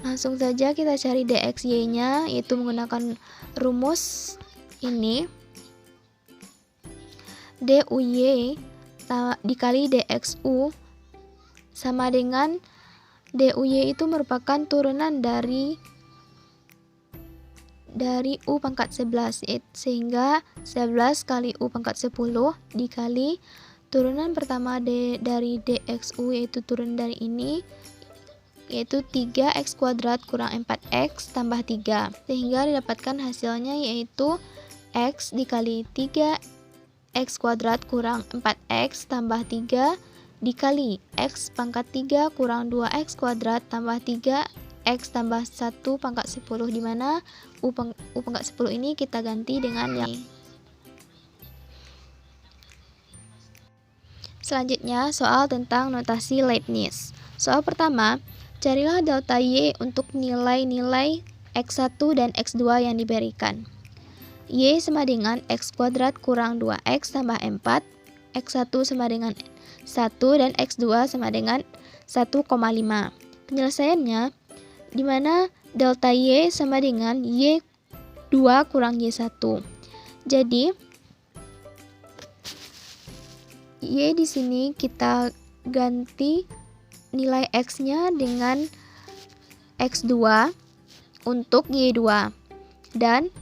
Langsung saja kita cari dxy-nya, yaitu menggunakan rumus ini. duy dikali dxu sama dengan duy itu merupakan turunan dari u pangkat 11, sehingga 11 kali u pangkat 10 dikali turunan pertama dari dxu yaitu turun dari ini yaitu 3x kuadrat kurang 4x tambah 3, sehingga didapatkan hasilnya yaitu x dikali 3x kuadrat kurang 4x tambah 3 dikali x pangkat 3 kurang 2x kuadrat tambah 3x tambah 1 pangkat 10, di mana u pangkat 10 ini kita ganti dengan yang ini. Selanjutnya soal tentang notasi Leibniz. Soal pertama, carilah delta y untuk nilai-nilai x1 dan x2 yang diberikan. Y sama dengan x kuadrat kurang 2x tambah 4, x1 sama dengan 1 dan x2 sama dengan 1,5. Penyelesaiannya, di mana delta y sama dengan y2 kurang y1. Jadi y di sini kita ganti nilai x-nya dengan x2 untuk y2, dan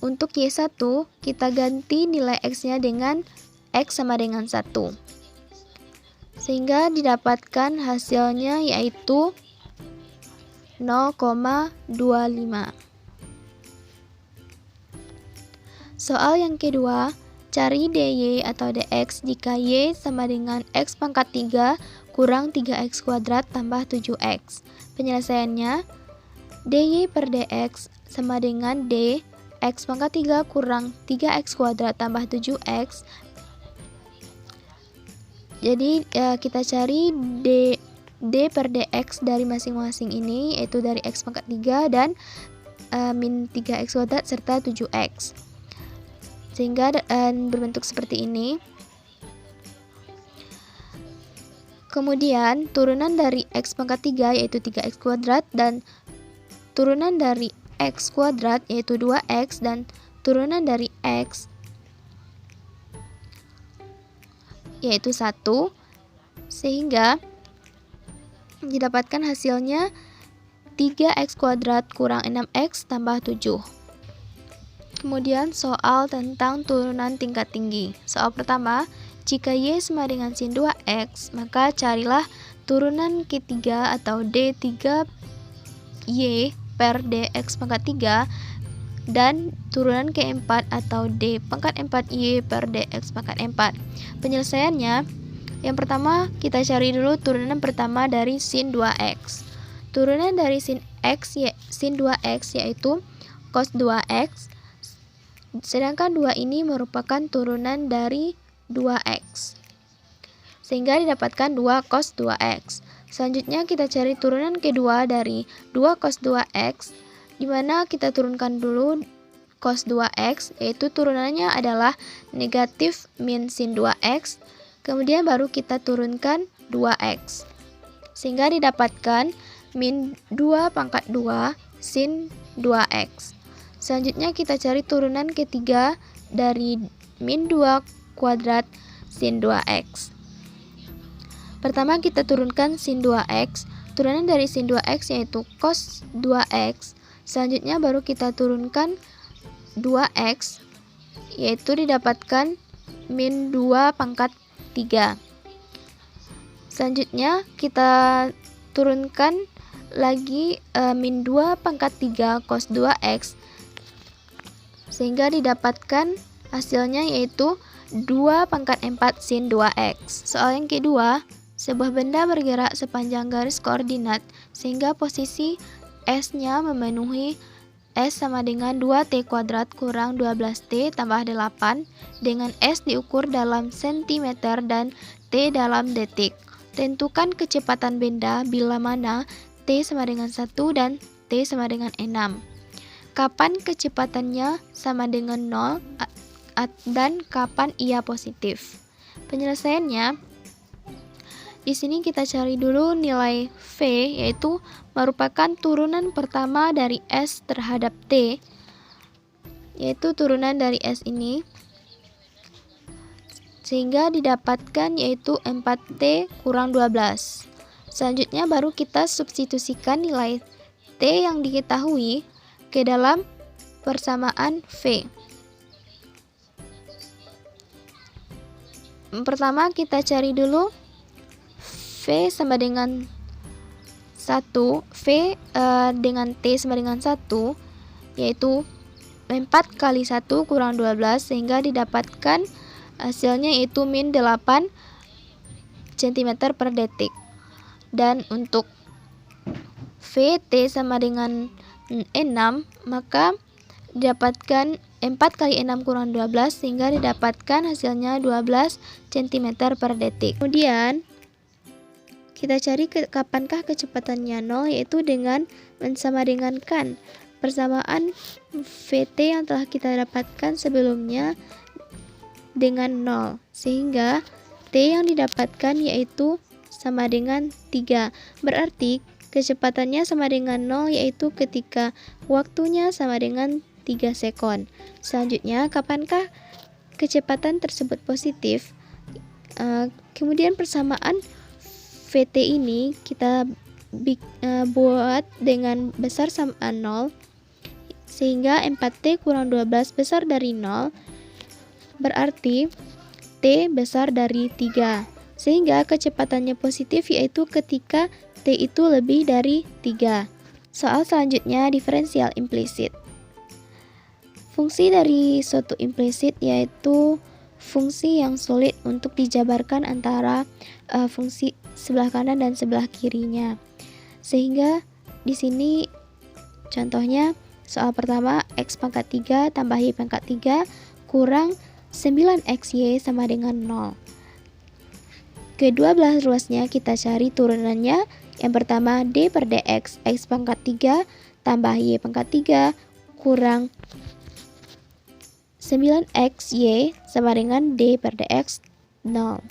untuk y1 kita ganti nilai x-nya dengan x sama dengan 1, sehingga didapatkan hasilnya yaitu 0,25. Soal yang kedua, cari dy atau dx jika y sama dengan x pangkat 3 kurang 3x kuadrat tambah 7x. Penyelesaiannya, dy per dx sama dengan d x pangkat 3 kurang 3x kuadrat tambah 7x. Jadi kita cari d per dx dari masing-masing ini, yaitu dari x pangkat 3 dan min 3x kuadrat serta 7x. Sehingga berbentuk seperti ini. Kemudian turunan dari x pangkat 3 yaitu 3x kuadrat, dan turunan dari x kuadrat yaitu 2x, dan turunan dari x yaitu 1, sehingga didapatkan hasilnya 3x kuadrat kurang 6x tambah 7. Kemudian soal tentang turunan tingkat tinggi. Soal pertama, jika y sama dengan sin 2x, maka carilah turunan ketiga atau d3y per dx pangkat 3 dan turunan keempat atau d pangkat 4y per dx pangkat 4. Penyelesaiannya, yang pertama kita cari dulu turunan pertama dari sin 2x. Turunan dari sin 2x yaitu cos 2x, sedangkan 2 ini merupakan turunan dari 2x, sehingga didapatkan 2 cos 2x. Selanjutnya kita cari turunan kedua dari 2 cos 2x, di mana kita turunkan dulu cos 2x, yaitu turunannya adalah negatif min sin 2x, kemudian baru kita turunkan 2x, sehingga didapatkan min 2 pangkat 2 sin 2x. Selanjutnya kita cari turunan ketiga dari min 2 kuadrat sin 2x. Pertama kita turunkan sin 2x, turunan dari sin 2x yaitu cos 2x. Selanjutnya baru kita turunkan 2x, yaitu didapatkan min 2 pangkat 3. Selanjutnya kita turunkan lagi min 2 pangkat 3 cos 2x, sehingga didapatkan hasilnya yaitu 2 pangkat 4 sin 2x. Soal yang kedua, sebuah benda bergerak sepanjang garis koordinat sehingga posisi S-nya memenuhi S sama dengan 2t kuadrat kurang 12t tambah 8 dengan S diukur dalam cm dan t dalam detik. Tentukan kecepatan benda bila mana t sama dengan 1 dan t sama dengan 6. Kapan kecepatannya sama dengan 0 dan kapan ia positif. Penyelesaiannya, di sini kita cari dulu nilai V, yaitu merupakan turunan pertama dari S terhadap T, yaitu turunan dari S ini, sehingga didapatkan yaitu 4T kurang 12. Selanjutnya baru kita substitusikan nilai T yang diketahui ke dalam persamaan V. Pertama kita cari dulu V sama dengan 1, V dengan T sama dengan 1, yaitu 4 kali 1 kurang 12, sehingga didapatkan hasilnya yaitu min 8 cm per detik. Dan untuk VT sama dengan 6, maka didapatkan 4 kali 6 kurang 12, sehingga didapatkan hasilnya 12 cm per detik. Kemudian kita cari kapankah kecepatannya 0, yaitu dengan mensamadengankan persamaan VT yang telah kita dapatkan sebelumnya dengan 0, sehingga T yang didapatkan yaitu sama dengan 3. Berarti kecepatannya sama dengan 0, yaitu ketika waktunya sama dengan 3 sekon. Selanjutnya, kapankah kecepatan tersebut positif? Kemudian persamaan VT ini kita buat dengan besar sama 0, sehingga 4T kurang 12 besar dari 0, berarti T besar dari 3. Sehingga kecepatannya positif yaitu ketika T itu lebih dari 3. Soal selanjutnya, diferensial implisit. Fungsi dari suatu implisit yaitu fungsi yang sulit untuk dijabarkan antara fungsi sebelah kanan dan sebelah kirinya. Sehingga di sini contohnya soal pertama, x pangkat 3 tambah y pangkat 3 kurang 9xy sama dengan 0. Kedua belah ruasnya kita cari turunannya. Yang pertama d per dx, x pangkat 3 tambah Y pangkat 3 kurang 9X Y sama dengan D per DX 0.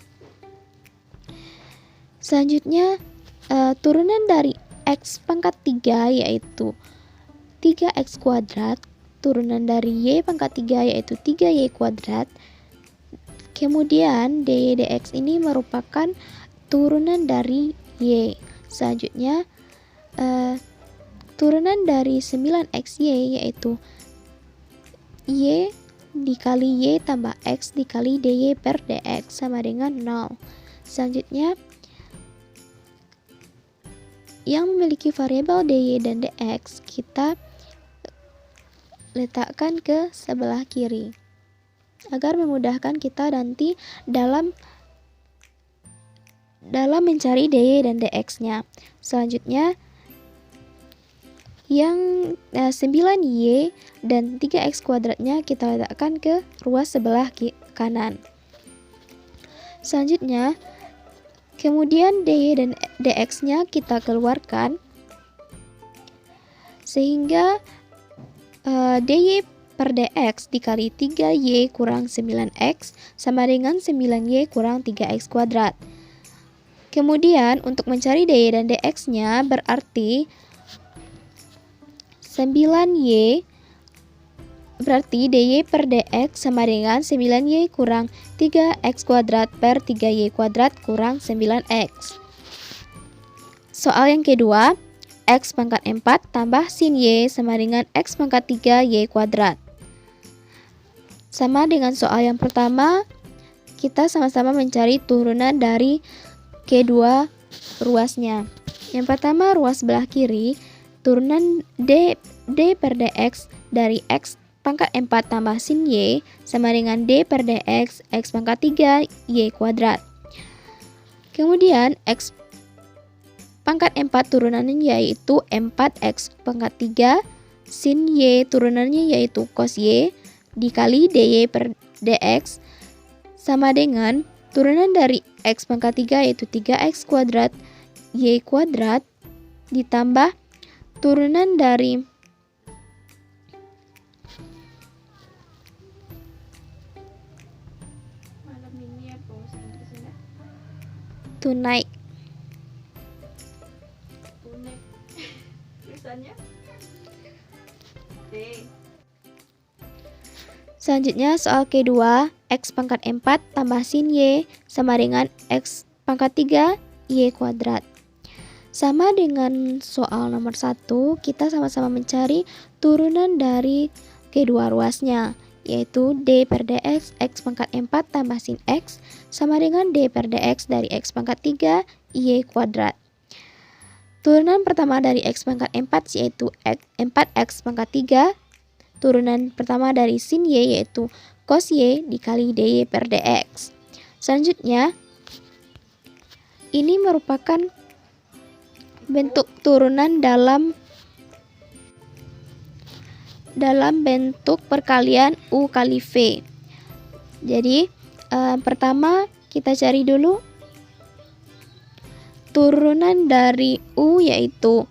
Selanjutnya turunan dari X pangkat 3 yaitu 3X kuadrat, turunan dari Y pangkat 3 yaitu 3Y kuadrat. Kemudian dy dx ini merupakan turunan dari Y. Selanjutnya turunan dari 9XY yaitu Y dikali Y tambah X dikali dy per dx sama dengan 0. Selanjutnya yang memiliki variabel dy dan dx kita letakkan ke sebelah kiri agar memudahkan kita nanti dalam mencari dy dan dx-nya. Selanjutnya yang 9y dan 3x kuadratnya kita letakkan ke ruas sebelah kanan. Selanjutnya kemudian dy dan dx-nya kita keluarkan sehingga dy per dx dikali 3y kurang 9x sama dengan 9y kurang 3x kuadrat. Kemudian untuk mencari dy dan dx-nya berarti 9y berarti dy per dx sama dengan 9y kurang 3x kuadrat per 3y kuadrat kurang 9x. Soal yang kedua, x pangkat 4 tambah sin y sama dengan x pangkat 3y kuadrat. Sama dengan soal yang pertama, kita sama-sama mencari turunan dari kedua ruasnya. Yang pertama ruas sebelah kiri, turunan d per dx dari x pangkat 4 tambah sin y sama dengan d per dx x pangkat 3 y kuadrat. Kemudian x pangkat 4 turunannya yaitu 4x pangkat 3 sin y turunannya yaitu cos y dikali dy per dx sama dengan turunan dari x pangkat 3 yaitu 3x kuadrat y kuadrat ditambah turunan dari tunai. Selanjutnya soal kedua, x pangkat 4 tambah sin y sama dengan x pangkat 3 y kuadrat. Sama dengan soal nomor 1, kita sama-sama mencari turunan dari kedua ruasnya, yaitu d per dx x pangkat 4 tambah sin x sama dengan d per dx dari x pangkat 3 y kuadrat. Turunan pertama dari x pangkat 4 yaitu 4x pangkat 3. Turunan pertama dari sin y yaitu cos y dikali dy per dx. Selanjutnya, ini merupakan bentuk turunan dalam bentuk perkalian u kali v. Jadi, pertama kita cari dulu turunan dari u yaitu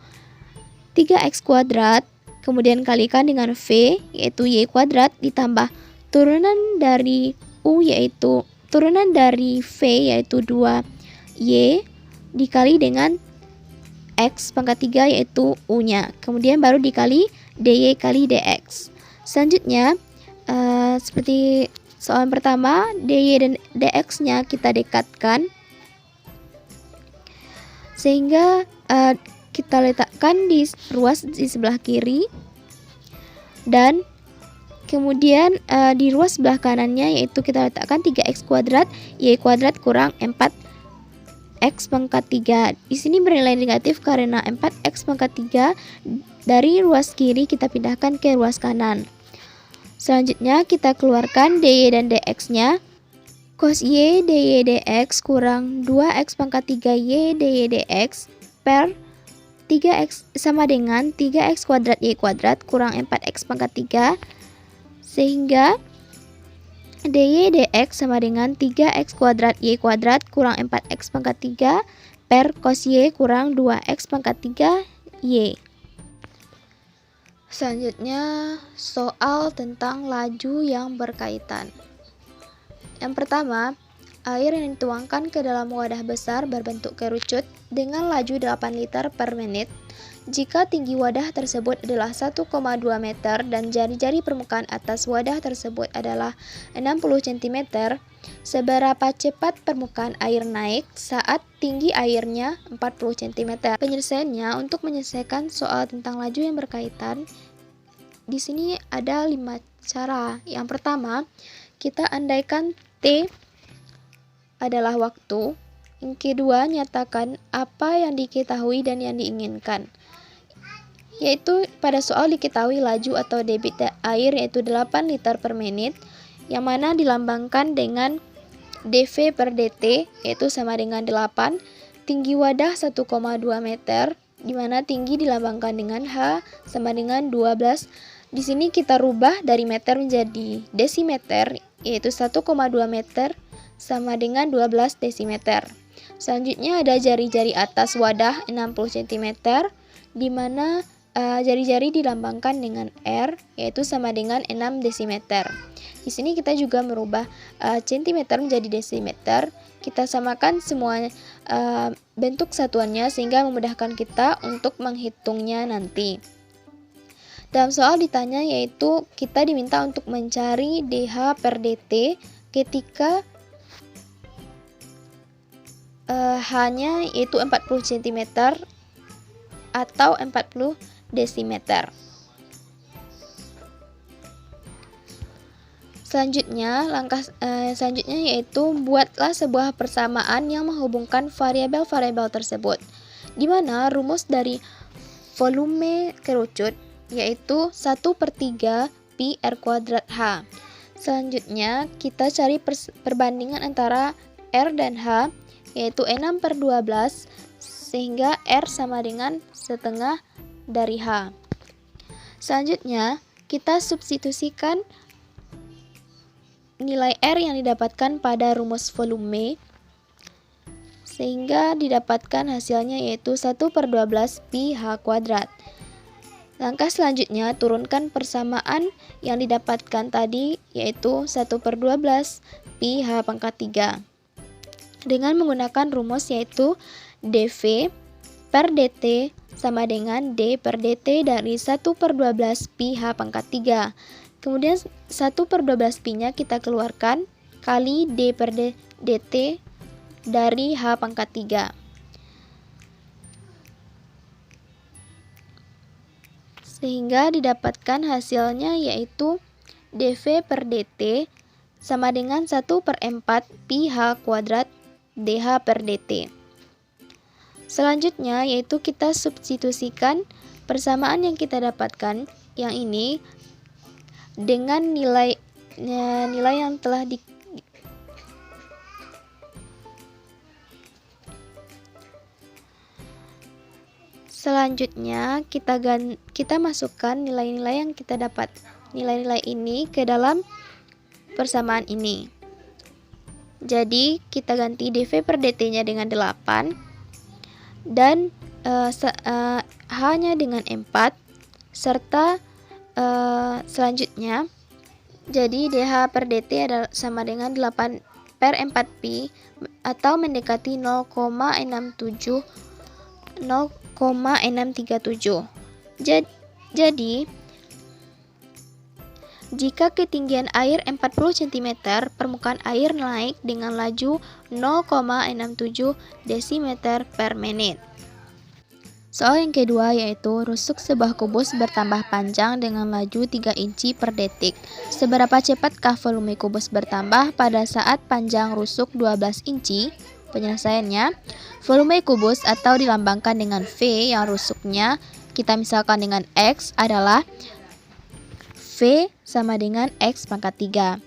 3x kuadrat, kemudian kalikan dengan v yaitu y kuadrat ditambah turunan dari u yaitu turunan dari v yaitu 2y dikali dengan x pangkat 3 yaitu u-nya. Kemudian baru dikali dy kali dx. Selanjutnya seperti soal pertama, dy dan dx-nya kita dekatkan sehingga kita letakkan di ruas di sebelah kiri dan kemudian di ruas sebelah kanannya yaitu kita letakkan 3x kuadrat y kuadrat kurang 4x pangkat 3. Di sini bernilai negatif karena 4x pangkat 3 dari ruas kiri kita pindahkan ke ruas kanan. Selanjutnya kita keluarkan dy dan dx-nya. Cos y dy dx kurang 2x pangkat 3y dy dx per 3x sama dengan 3x kuadrat y kuadrat kurang 4x pangkat 3 sehingga dy dx sama dengan 3x kuadrat y kuadrat kurang 4x pangkat 3 per cos y kurang 2x pangkat 3 y. Selanjutnya, soal tentang laju yang berkaitan. Yang pertama, air yang dituangkan ke dalam wadah besar berbentuk kerucut dengan laju 8 liter per menit. Jika tinggi wadah tersebut adalah 1,2 meter dan jari-jari permukaan atas wadah tersebut adalah 60 cm, seberapa cepat permukaan air naik saat tinggi airnya 40 cm? Penyelesaiannya, untuk menyelesaikan soal tentang laju yang berkaitan, di sini ada 5 cara. Yang pertama, kita andaikan T adalah waktu. Yang kedua, nyatakan apa yang diketahui dan yang diinginkan. Yaitu pada soal diketahui laju atau debit air yaitu 8 liter per menit, yang mana dilambangkan dengan dV per dt yaitu sama dengan 8, tinggi wadah 1,2 meter, di mana tinggi dilambangkan dengan H sama dengan 12. Di sini kita rubah dari meter menjadi desimeter, yaitu 1,2 meter sama dengan 12 desimeter. Selanjutnya ada jari-jari atas wadah 60 cm, di mana jari-jari dilambangkan dengan R, yaitu sama dengan 6 desimeter. Di sini kita juga merubah centimeter menjadi desimeter. Kita samakan semua bentuk satuannya sehingga memudahkan kita untuk menghitungnya nanti. Dalam soal ditanya yaitu kita diminta untuk mencari dH per dt ketika H-nya yaitu 40 cm atau 40 desimeter. Selanjutnya, langkah selanjutnya yaitu buatlah sebuah persamaan yang menghubungkan variabel-variabel tersebut, di mana rumus dari volume kerucut yaitu 1/3 pi R kuadrat H. Selanjutnya, kita cari perbandingan antara R dan H, yaitu 6/12, sehingga R sama dengan setengah dari H. Selanjutnya, kita substitusikan nilai R yang didapatkan pada rumus volume, sehingga didapatkan hasilnya yaitu 1/12 pi H kuadrat. Langkah selanjutnya, turunkan persamaan yang didapatkan tadi yaitu 1/12 pi H pangkat 3 dengan menggunakan rumus yaitu dV per dt sama dengan d per dt dari 1/12 pi H pangkat 3. Kemudian 1/12 pi nya kita keluarkan kali d per dt dari H pangkat 3. Sehingga didapatkan hasilnya yaitu dV per dt sama dengan 1/4 pi H kuadrat dH per dt. Selanjutnya yaitu kita substitusikan persamaan yang kita dapatkan yang ini dengan nilai yang telah Selanjutnya kita masukkan nilai-nilai yang kita dapat. Nilai-nilai ini ke dalam persamaan ini. Jadi kita ganti dV per dt-nya dengan 8 dan H-nya dengan 4 serta selanjutnya jadi dH per dt adalah sama dengan 8/4 pi atau mendekati 0,637. Jadi jika ketinggian air 40 cm, permukaan air naik dengan laju 0,67 desimeter per menit. Soal yang kedua yaitu rusuk sebuah kubus bertambah panjang dengan laju 3 inci per detik. Seberapa cepatkah volume kubus bertambah pada saat panjang rusuk 12 inci? Penyelesaiannya, volume kubus atau dilambangkan dengan V yang rusuknya kita misalkan dengan X adalah V sama dengan X pangkat 3,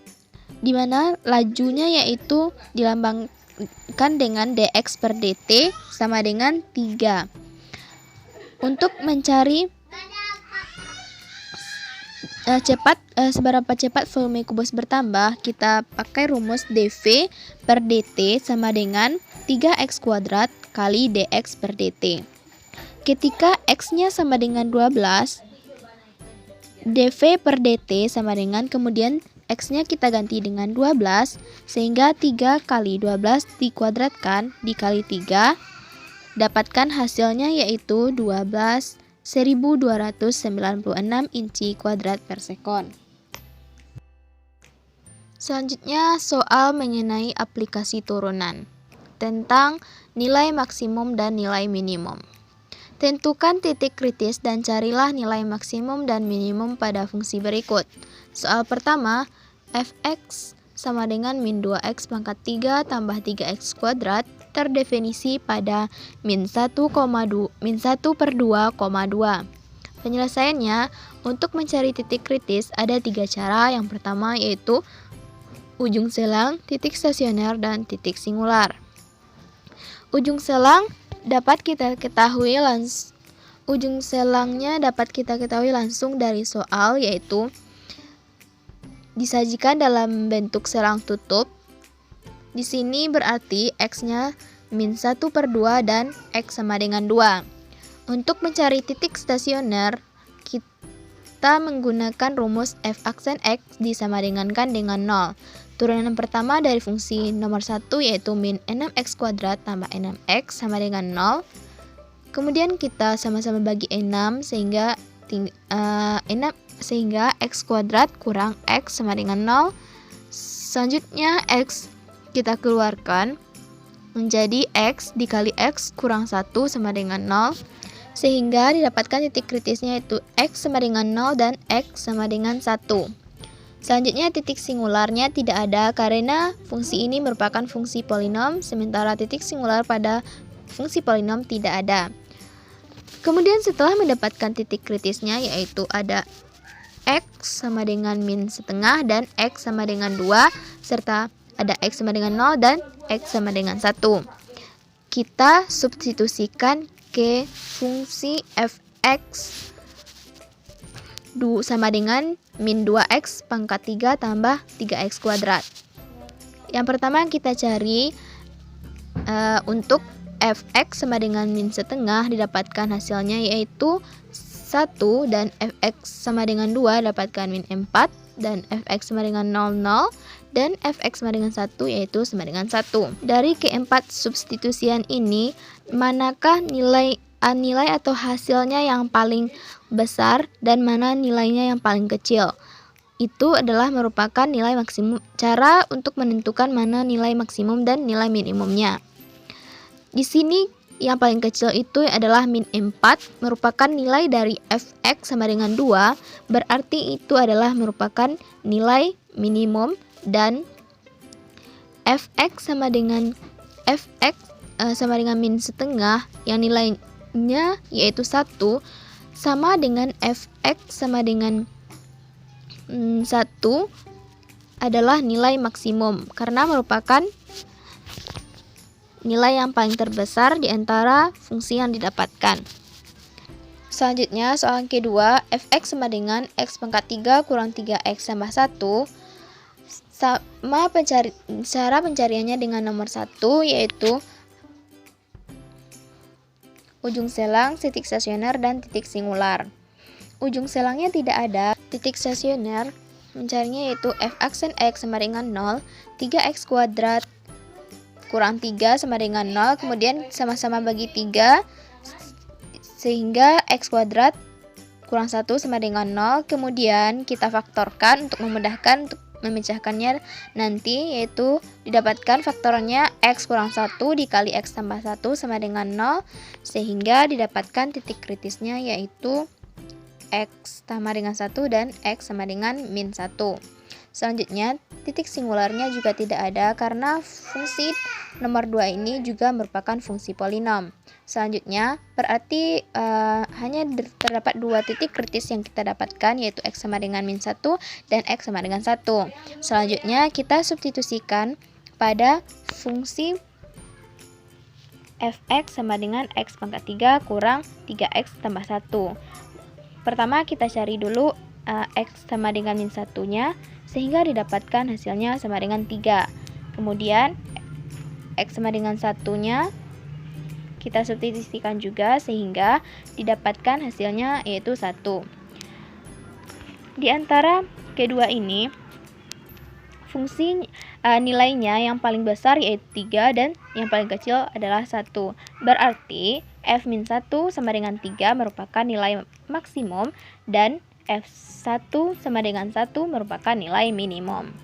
di mana lajunya yaitu dilambangkan dengan dx per dt sama dengan 3. Untuk mencari seberapa cepat volume kubus bertambah, kita pakai rumus dV per dt sama dengan 3x kuadrat kali dx per dt. Ketika x-nya sama dengan 12, dv per dt sama dengan, kemudian x-nya kita ganti dengan 12, sehingga 3 kali 12 dikuadratkan dikali 3, dapatkan hasilnya yaitu 12.296 inci kuadrat per sekon. Selanjutnya soal mengenai aplikasi turunan tentang nilai maksimum dan nilai minimum. Tentukan titik kritis dan carilah nilai maksimum dan minimum pada fungsi berikut. Soal pertama, fx sama dengan min 2x pangkat 3 tambah 3x kuadrat terdefinisi pada min 1 per 2,2. Penyelesaiannya, untuk mencari titik kritis ada 3 cara. Yang pertama yaitu ujung selang, titik stasioner, dan titik singular. Ujung selangnya dapat kita ketahui langsung dari soal, yaitu disajikan dalam bentuk selang tutup. Di sini berarti x-nya min 1 per 2 dan x sama dengan 2. Untuk mencari titik stasioner, kita menggunakan rumus f aksen x disama dengankan dengan 0. Turunan pertama dari fungsi nomor 1 yaitu min 6x kuadrat tambah 6x sama dengan 0. Kemudian kita sama-sama bagi 6 sehingga x kuadrat kurang x sama dengan 0. Selanjutnya x kita keluarkan menjadi x dikali x kurang 1 sama dengan 0. Sehingga didapatkan titik kritisnya yaitu x sama dengan 0 dan x sama dengan 1. Selanjutnya titik singularnya tidak ada karena fungsi ini merupakan fungsi polinom, sementara titik singular pada fungsi polinom tidak ada. Kemudian setelah mendapatkan titik kritisnya yaitu ada x sama dengan min setengah dan x sama dengan 2, serta ada x sama dengan 0 dan x sama dengan 1. Kita substitusikan ke fungsi fx sama dengan min 2x pangkat 3 tambah 3x kuadrat. Yang pertama kita cari untuk fx sama dengan min setengah, didapatkan hasilnya yaitu 1, dan fx sama dengan 2 dapatkan min 4, dan fx sama dengan 0, 0, dan fx sama dengan 1 yaitu sama dengan 1. Dari keempat substitusian ini, manakah nilai atau hasilnya yang paling besar dan mana nilainya yang paling kecil? Itu adalah merupakan nilai maksimum. Cara untuk menentukan mana nilai maksimum dan nilai minimumnya. Di sini yang paling kecil itu adalah min 4, merupakan nilai dari fx sama dengan 2, berarti itu adalah merupakan nilai minimum, dan fx sama dengan min setengah yang nilainya yaitu 1 sama dengan fx sama dengan 1 adalah nilai maksimum karena merupakan nilai yang paling terbesar di antara fungsi yang didapatkan. Selanjutnya soal kedua, fx sama dengan x pangkat 3 kurang 3x tambah 1. Cara pencariannya dengan nomor 1 yaitu ujung selang, titik stasioner, dan titik singular. Ujung selangnya tidak ada. Titik stasioner mencarinya yaitu f aksen x sama dengan 0, 3x kuadrat kurang 3 sama dengan 0, kemudian sama-sama bagi 3 sehingga x kuadrat kurang 1 sama dengan 0. Kemudian kita faktorkan untuk memudahkan untuk memecahkannya nanti, yaitu didapatkan faktornya x kurang 1 dikali x tambah 1 sama dengan 0, sehingga didapatkan titik kritisnya yaitu x sama dengan 1 dan x sama dengan min 1. Selanjutnya titik singularnya juga tidak ada karena fungsi nomor 2 ini juga merupakan fungsi polinom. Selanjutnya berarti hanya terdapat 2 titik kritis yang kita dapatkan, yaitu x sama dengan min 1 dan x sama dengan 1. Selanjutnya kita substitusikan pada fungsi fx sama dengan x pangkat 3 kurang 3x tambah 1. Pertama kita cari dulu x sama dengan min 1-nya, sehingga didapatkan hasilnya sama dengan 3. Kemudian x sama dengan 1-nya kita substitusikan juga sehingga didapatkan hasilnya yaitu 1. Di antara kedua ini, fungsi nilainya yang paling besar yaitu 3 dan yang paling kecil adalah 1. Berarti F-1 sama dengan 3 merupakan nilai maksimum dan F1 sama dengan 1 merupakan nilai minimum.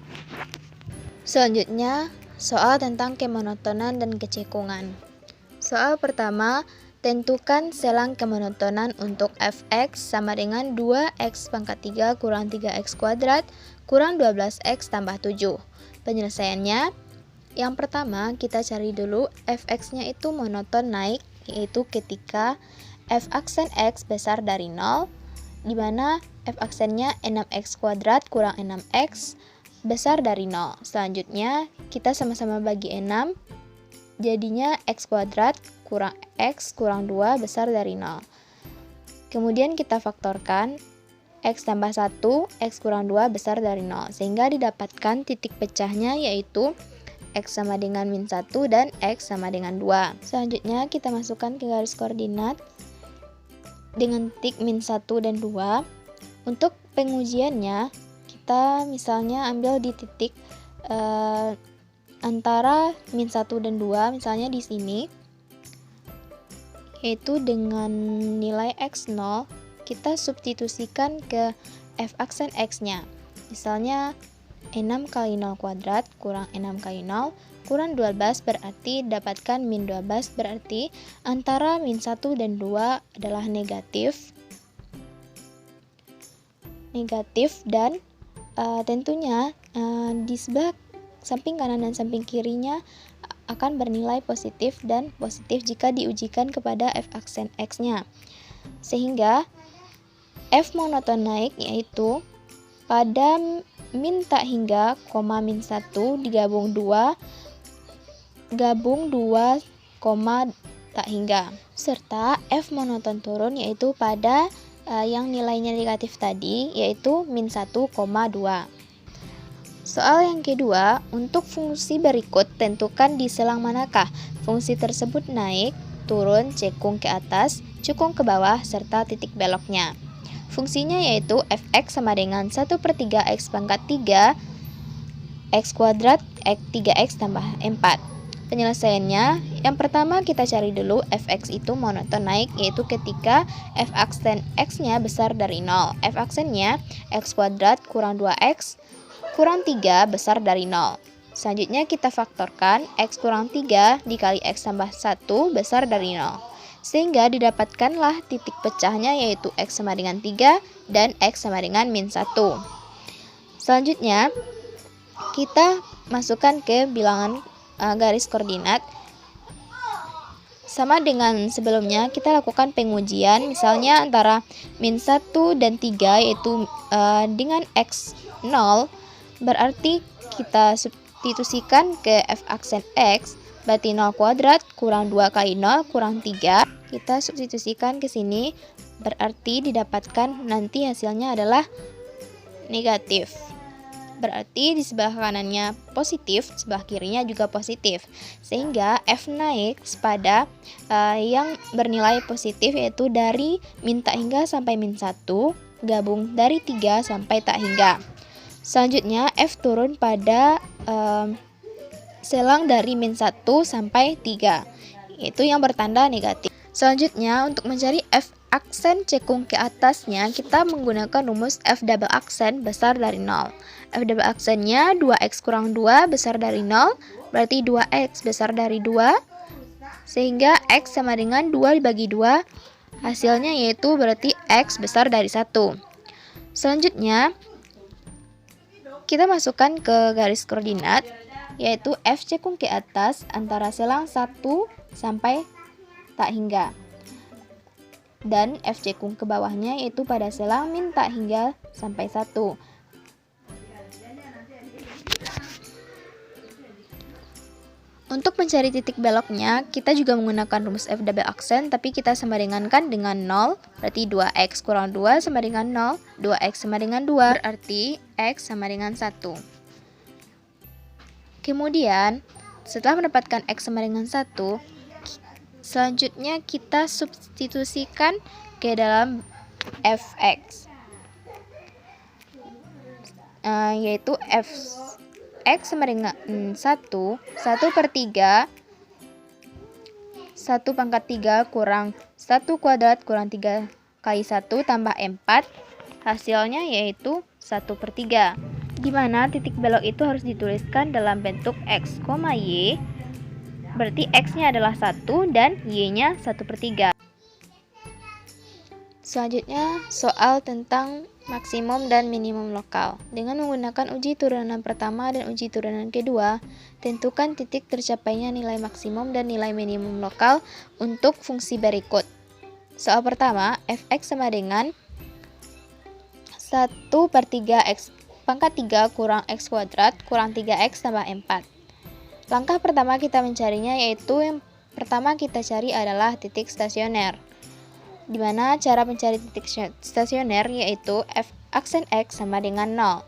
Selanjutnya, soal tentang kemonotonan dan kecekungan. Soal pertama, tentukan selang kemonotonan untuk f(x) sama dengan 2x pangkat 3 kurang 3x kuadrat kurang 12x tambah 7. Penyelesaiannya, yang pertama kita cari dulu f(x)-nya itu monoton naik, yaitu ketika f aksen x besar dari 0, di mana f aksennya 6x kuadrat kurang 6x besar dari 0. Selanjutnya, kita sama-sama bagi 6, jadinya x kuadrat kurang x kurang 2 besar dari 0. Kemudian kita faktorkan x tambah 1, x kurang 2 besar dari 0. Sehingga didapatkan titik pecahnya yaitu x sama dengan min 1 dan x sama dengan 2. Selanjutnya kita masukkan ke garis koordinat dengan titik min 1 dan 2. Untuk pengujiannya, kita misalnya ambil di titik antara min 1 dan 2, misalnya di sini, yaitu dengan nilai x0, kita substitusikan ke f aksen x-nya. Misalnya 6 kali 0 kuadrat kurang 6 kali 0 kurang 12, berarti dapatkan min 12, berarti antara min 1 dan 2 adalah negatif dan tentunya di sebelah samping kanan dan samping kirinya akan bernilai positif dan positif jika diujikan kepada f aksen x-nya. Sehingga f monoton naik yaitu pada min tak hingga, min 1 digabung 2, gabung 2, tak hingga. Serta f monoton turun yaitu pada yang nilainya negatif tadi, yaitu min 1,2. Soal yang kedua, untuk fungsi berikut tentukan di selang manakah fungsi tersebut naik, turun, cekung ke atas, cekung ke bawah, serta titik beloknya. Fungsinya yaitu f(x) sama dengan 1/3 x pangkat 3 x kuadrat x 3x tambah 4. Penyelesaiannya, yang pertama kita cari dulu f(x) itu monoton naik, yaitu ketika f aksen x-nya besar dari 0. F aksennya x kuadrat kurang 2x kurang 3 besar dari 0. Selanjutnya kita faktorkan x kurang 3 dikali x tambah 1 besar dari 0. Sehingga didapatkanlah titik pecahnya yaitu x sama dengan 3 dan x sama dengan min 1. Selanjutnya, kita masukkan ke bilangan garis koordinat. Sama dengan sebelumnya, kita lakukan pengujian misalnya antara min 1 dan 3 yaitu dengan x 0, berarti kita substitusikan ke f aksen x, berarti 0 kuadrat kurang 2 kali 0 kurang 3. Kita substitusikan ke sini, berarti didapatkan nanti hasilnya adalah negatif. Berarti di sebelah kanannya positif, sebelah kirinya juga positif. Sehingga f naik pada yang bernilai positif yaitu dari min tak hingga sampai min 1, gabung dari 3 sampai tak hingga. Selanjutnya f turun pada selang dari min 1 sampai 3, yaitu yang bertanda negatif. Selanjutnya, untuk mencari f aksen cekung ke atasnya, kita menggunakan rumus f double aksen besar dari 0. F double aksennya 2x kurang 2 besar dari 0, berarti 2x besar dari 2, sehingga x sama dengan 2 dibagi 2, hasilnya yaitu berarti x besar dari 1. Selanjutnya, kita masukkan ke garis koordinat, yaitu f cekung ke atas antara selang 1 sampai tak hingga, dan f cekung ke bawahnya yaitu pada selang min tak hingga sampai 1. Untuk mencari titik beloknya, kita juga menggunakan rumus f double aksen, tapi kita sama dengankan dengan 0, berarti 2x kurang 2 sama dengan 0, 2x sama dengan 2, berarti x sama dengan 1. Kemudian, setelah mendapatkan x sama dengan 1, selanjutnya kita substitusikan ke dalam fx. yaitu X sama dengan 1/3 1/3 kurang 1 kuadrat kurang 3 kali 1 tambah 4, hasilnya yaitu 1/3. Di mana titik belok itu harus dituliskan dalam bentuk X, Y, berarti X-nya adalah 1 dan Y-nya 1/3. Selanjutnya, soal tentang maksimum dan minimum lokal. Dengan menggunakan uji turunan pertama dan uji turunan kedua, tentukan titik tercapainya nilai maksimum dan nilai minimum lokal untuk fungsi berikut. Soal pertama, fx sama dengan 1/3 x pangkat 3 kurang x kuadrat kurang 3x tambah 4. Langkah pertama kita mencarinya yaitu yang pertama kita cari adalah titik stasioner. Di mana cara mencari titik stasioner yaitu f aksen x sama dengan 0.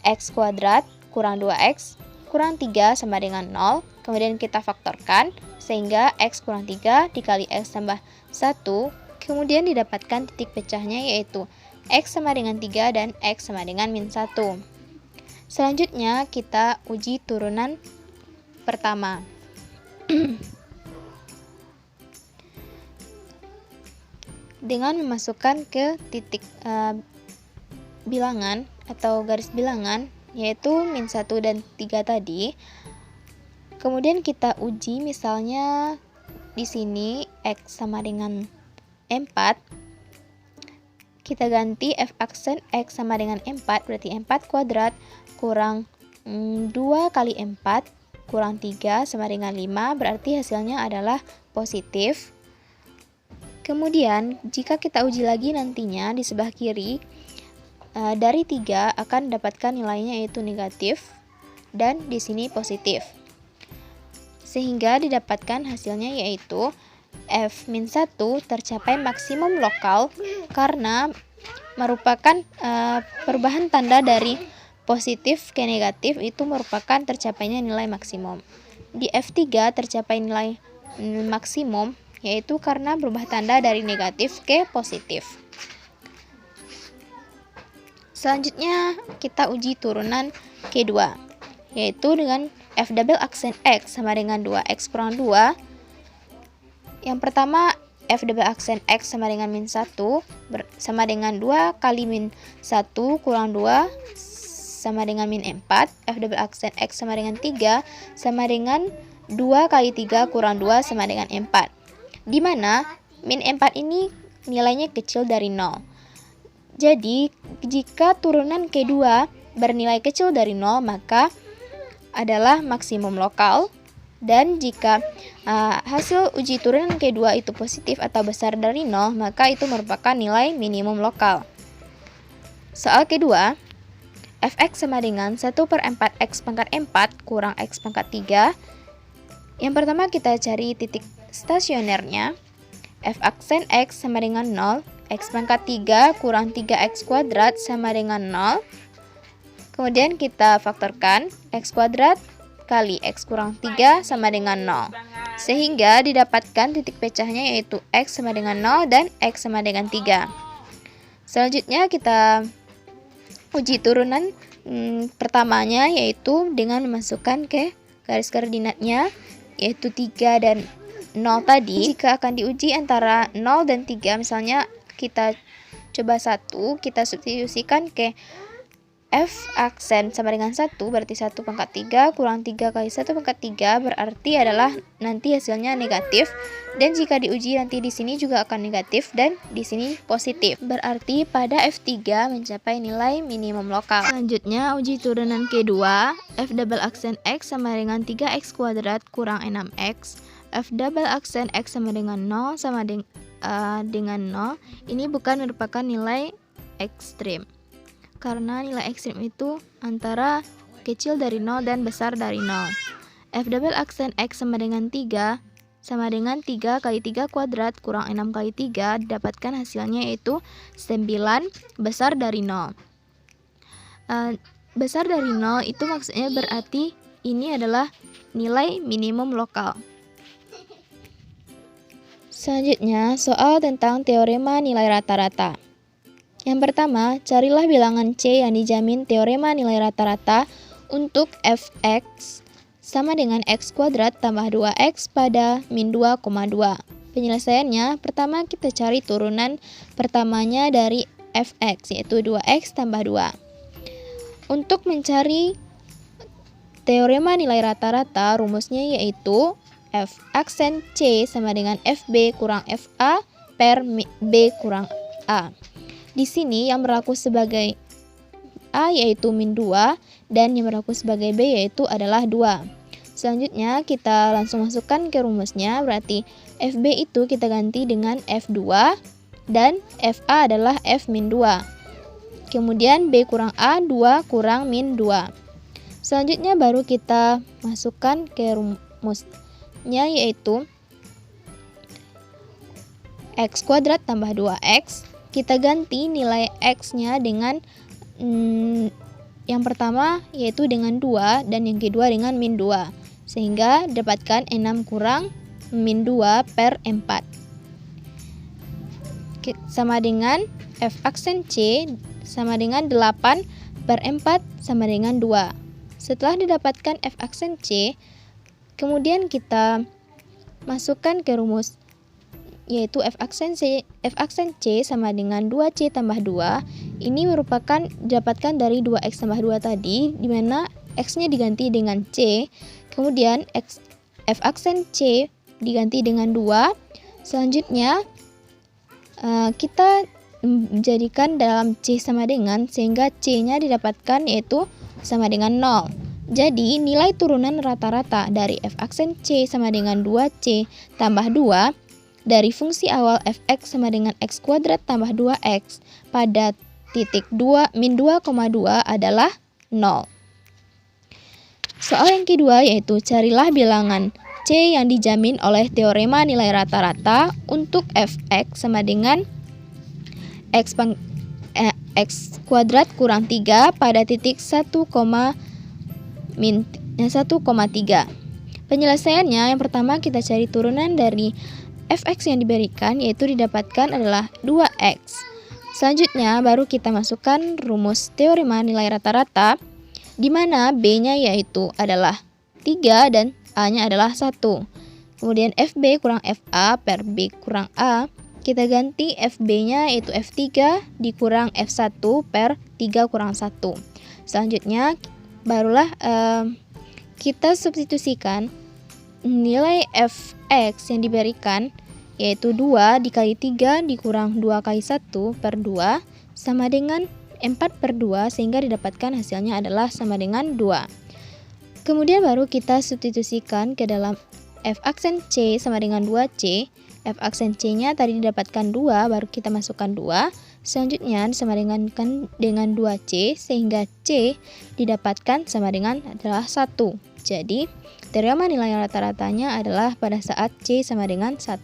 X kuadrat kurang 2x kurang 3 sama dengan 0. Kemudian kita faktorkan sehingga x kurang 3 dikali x tambah 1. Kemudian didapatkan titik pecahnya yaitu X sama dengan 3 dan X sama dengan min 1. Selanjutnya kita uji turunan pertama. Dengan memasukkan ke titik bilangan atau garis bilangan yaitu min 1 dan 3 tadi. Kemudian kita uji misalnya di sini X sama dengan 4. Kita ganti f aksen x sama dengan 4, berarti 4 kuadrat kurang 2 kali 4 kurang 3 sama dengan 5, berarti hasilnya adalah positif. Kemudian jika kita uji lagi nantinya di sebelah kiri, dari 3 akan dapatkan nilainya yaitu negatif dan di sini positif. Sehingga didapatkan hasilnya yaitu f-1 tercapai maksimum lokal karena merupakan perubahan tanda dari positif ke negatif itu merupakan tercapainya nilai maksimum. Di F3 tercapai nilai maksimum yaitu karena berubah tanda dari negatif ke positif. Selanjutnya kita uji turunan kedua yaitu dengan f double aksen x sama dengan 2x kurang 2. Yang pertama, f double aksen x sama dengan min 1 sama dengan 2 kali min 1 kurang 2 sama dengan min 4. F double aksen x sama dengan 3 sama dengan 2 kali 3 kurang 2 sama dengan 4. Di mana min 4 ini nilainya kecil dari 0. Jadi, jika turunan kedua bernilai kecil dari 0, maka adalah maksimum lokal. Dan jika hasil uji turunan kedua itu positif atau besar dari 0, maka itu merupakan nilai minimum lokal. Soal kedua, fx sama dengan 1/4x pangkat 4 kurang x pangkat 3. Yang pertama kita cari titik stasionernya. F aksen x sama dengan 0, x pangkat 3 kurang 3x kuadrat sama dengan 0. Kemudian kita faktorkan x kuadrat kali x kurang 3 sama dengan 0. Sehingga didapatkan titik pecahnya yaitu x sama dengan 0 dan x sama dengan 3. Selanjutnya kita uji turunan pertamanya yaitu dengan memasukkan ke garis koordinatnya yaitu 3 dan 0 tadi. Jika akan diuji antara 0 dan 3, misalnya kita coba 1, kita substitusikan ke f aksen sama dengan 1, berarti 1 pangkat 3 kurang 3 kali 1 pangkat 3 berarti adalah nanti hasilnya negatif. Dan jika diuji nanti di sini juga akan negatif dan di sini positif. Berarti pada F3 mencapai nilai minimum lokal. Selanjutnya uji turunan kedua, f double aksen x sama dengan 3x kuadrat kurang 6x. F double aksen x sama dengan 0 sama dengan 0. Ini bukan merupakan nilai ekstrim. Karena nilai ekstrim itu antara kecil dari 0 dan besar dari 0. F double aksen x sama dengan 3 sama dengan 3 kali 3 kuadrat kurang 6 kali 3, didapatkan hasilnya yaitu 9 besar dari 0. Besar dari 0 itu maksudnya berarti ini adalah nilai minimum lokal. Selanjutnya, soal tentang teorema nilai rata-rata. Yang pertama, carilah bilangan C yang dijamin teorema nilai rata-rata untuk f(x) sama dengan x kuadrat tambah 2x pada min 2,2. Penyelesaiannya, pertama kita cari turunan pertamanya dari f(x), yaitu 2x tambah 2. Untuk mencari teorema nilai rata-rata, rumusnya yaitu f aksen C sama dengan fb kurang fa per b kurang a. Di sini yang berlaku sebagai a yaitu min 2 dan yang berlaku sebagai b yaitu adalah 2. Selanjutnya kita langsung masukkan ke rumusnya, berarti fb itu kita ganti dengan f2 dan fa adalah f min 2. Kemudian b kurang a, 2 kurang min 2. Selanjutnya baru kita masukkan ke rumusnya yaitu x kuadrat tambah 2x. Kita ganti nilai x-nya dengan yang pertama yaitu dengan 2 dan yang kedua dengan min 2. Sehingga dapatkan 6 kurang min 2 per 4. Sama dengan f aksen C sama dengan 8 per 4 sama dengan 2. Setelah didapatkan f aksen C, kemudian kita masukkan ke rumus yaitu f aksen C sama dengan 2C tambah 2. Ini merupakan didapatkan dari 2x tambah 2 tadi, di mana x-nya diganti dengan C. Kemudian f aksen C diganti dengan 2. Selanjutnya kita menjadikan dalam C sama dengan, sehingga C-nya didapatkan yaitu sama dengan 0. Jadi nilai turunan rata-rata dari f aksen C sama dengan 2C tambah 2 dari fungsi awal fx sama dengan x kuadrat tambah 2x pada titik 2 min 2,2 adalah 0. Soal yang kedua yaitu carilah bilangan C yang dijamin oleh teorema nilai rata-rata untuk fx sama dengan x kuadrat kurang 3 pada titik 1,3. Penyelesaiannya, yang pertama kita cari turunan dari fx yang diberikan, yaitu didapatkan adalah 2x. Selanjutnya baru kita masukkan rumus teorema nilai rata-rata, di mana b-nya yaitu adalah 3 dan a-nya adalah 1. Kemudian fb kurang fa per b kurang a, kita ganti fb-nya yaitu f3 dikurang f1 per 3 kurang 1. Selanjutnya barulah kita substitusikan nilai fx yang diberikan yaitu 2 dikali 3 dikurang 2 kali 1 per 2 sama dengan 4 per 2, sehingga didapatkan hasilnya adalah sama dengan 2. Kemudian baru kita substitusikan ke dalam f aksen C sama dengan 2C. F aksen C-nya tadi didapatkan 2, baru kita masukkan 2. Selanjutnya sama dengan 2C, sehingga C didapatkan sama dengan adalah 1. Jadi teorema nilai rata-ratanya adalah pada saat C sama dengan 1.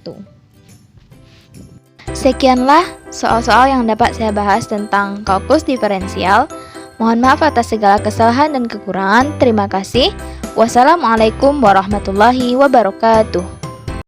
Sekianlah soal-soal yang dapat saya bahas tentang kalkulus diferensial. Mohon maaf atas segala kesalahan dan kekurangan. Terima kasih. Wassalamualaikum warahmatullahi wabarakatuh.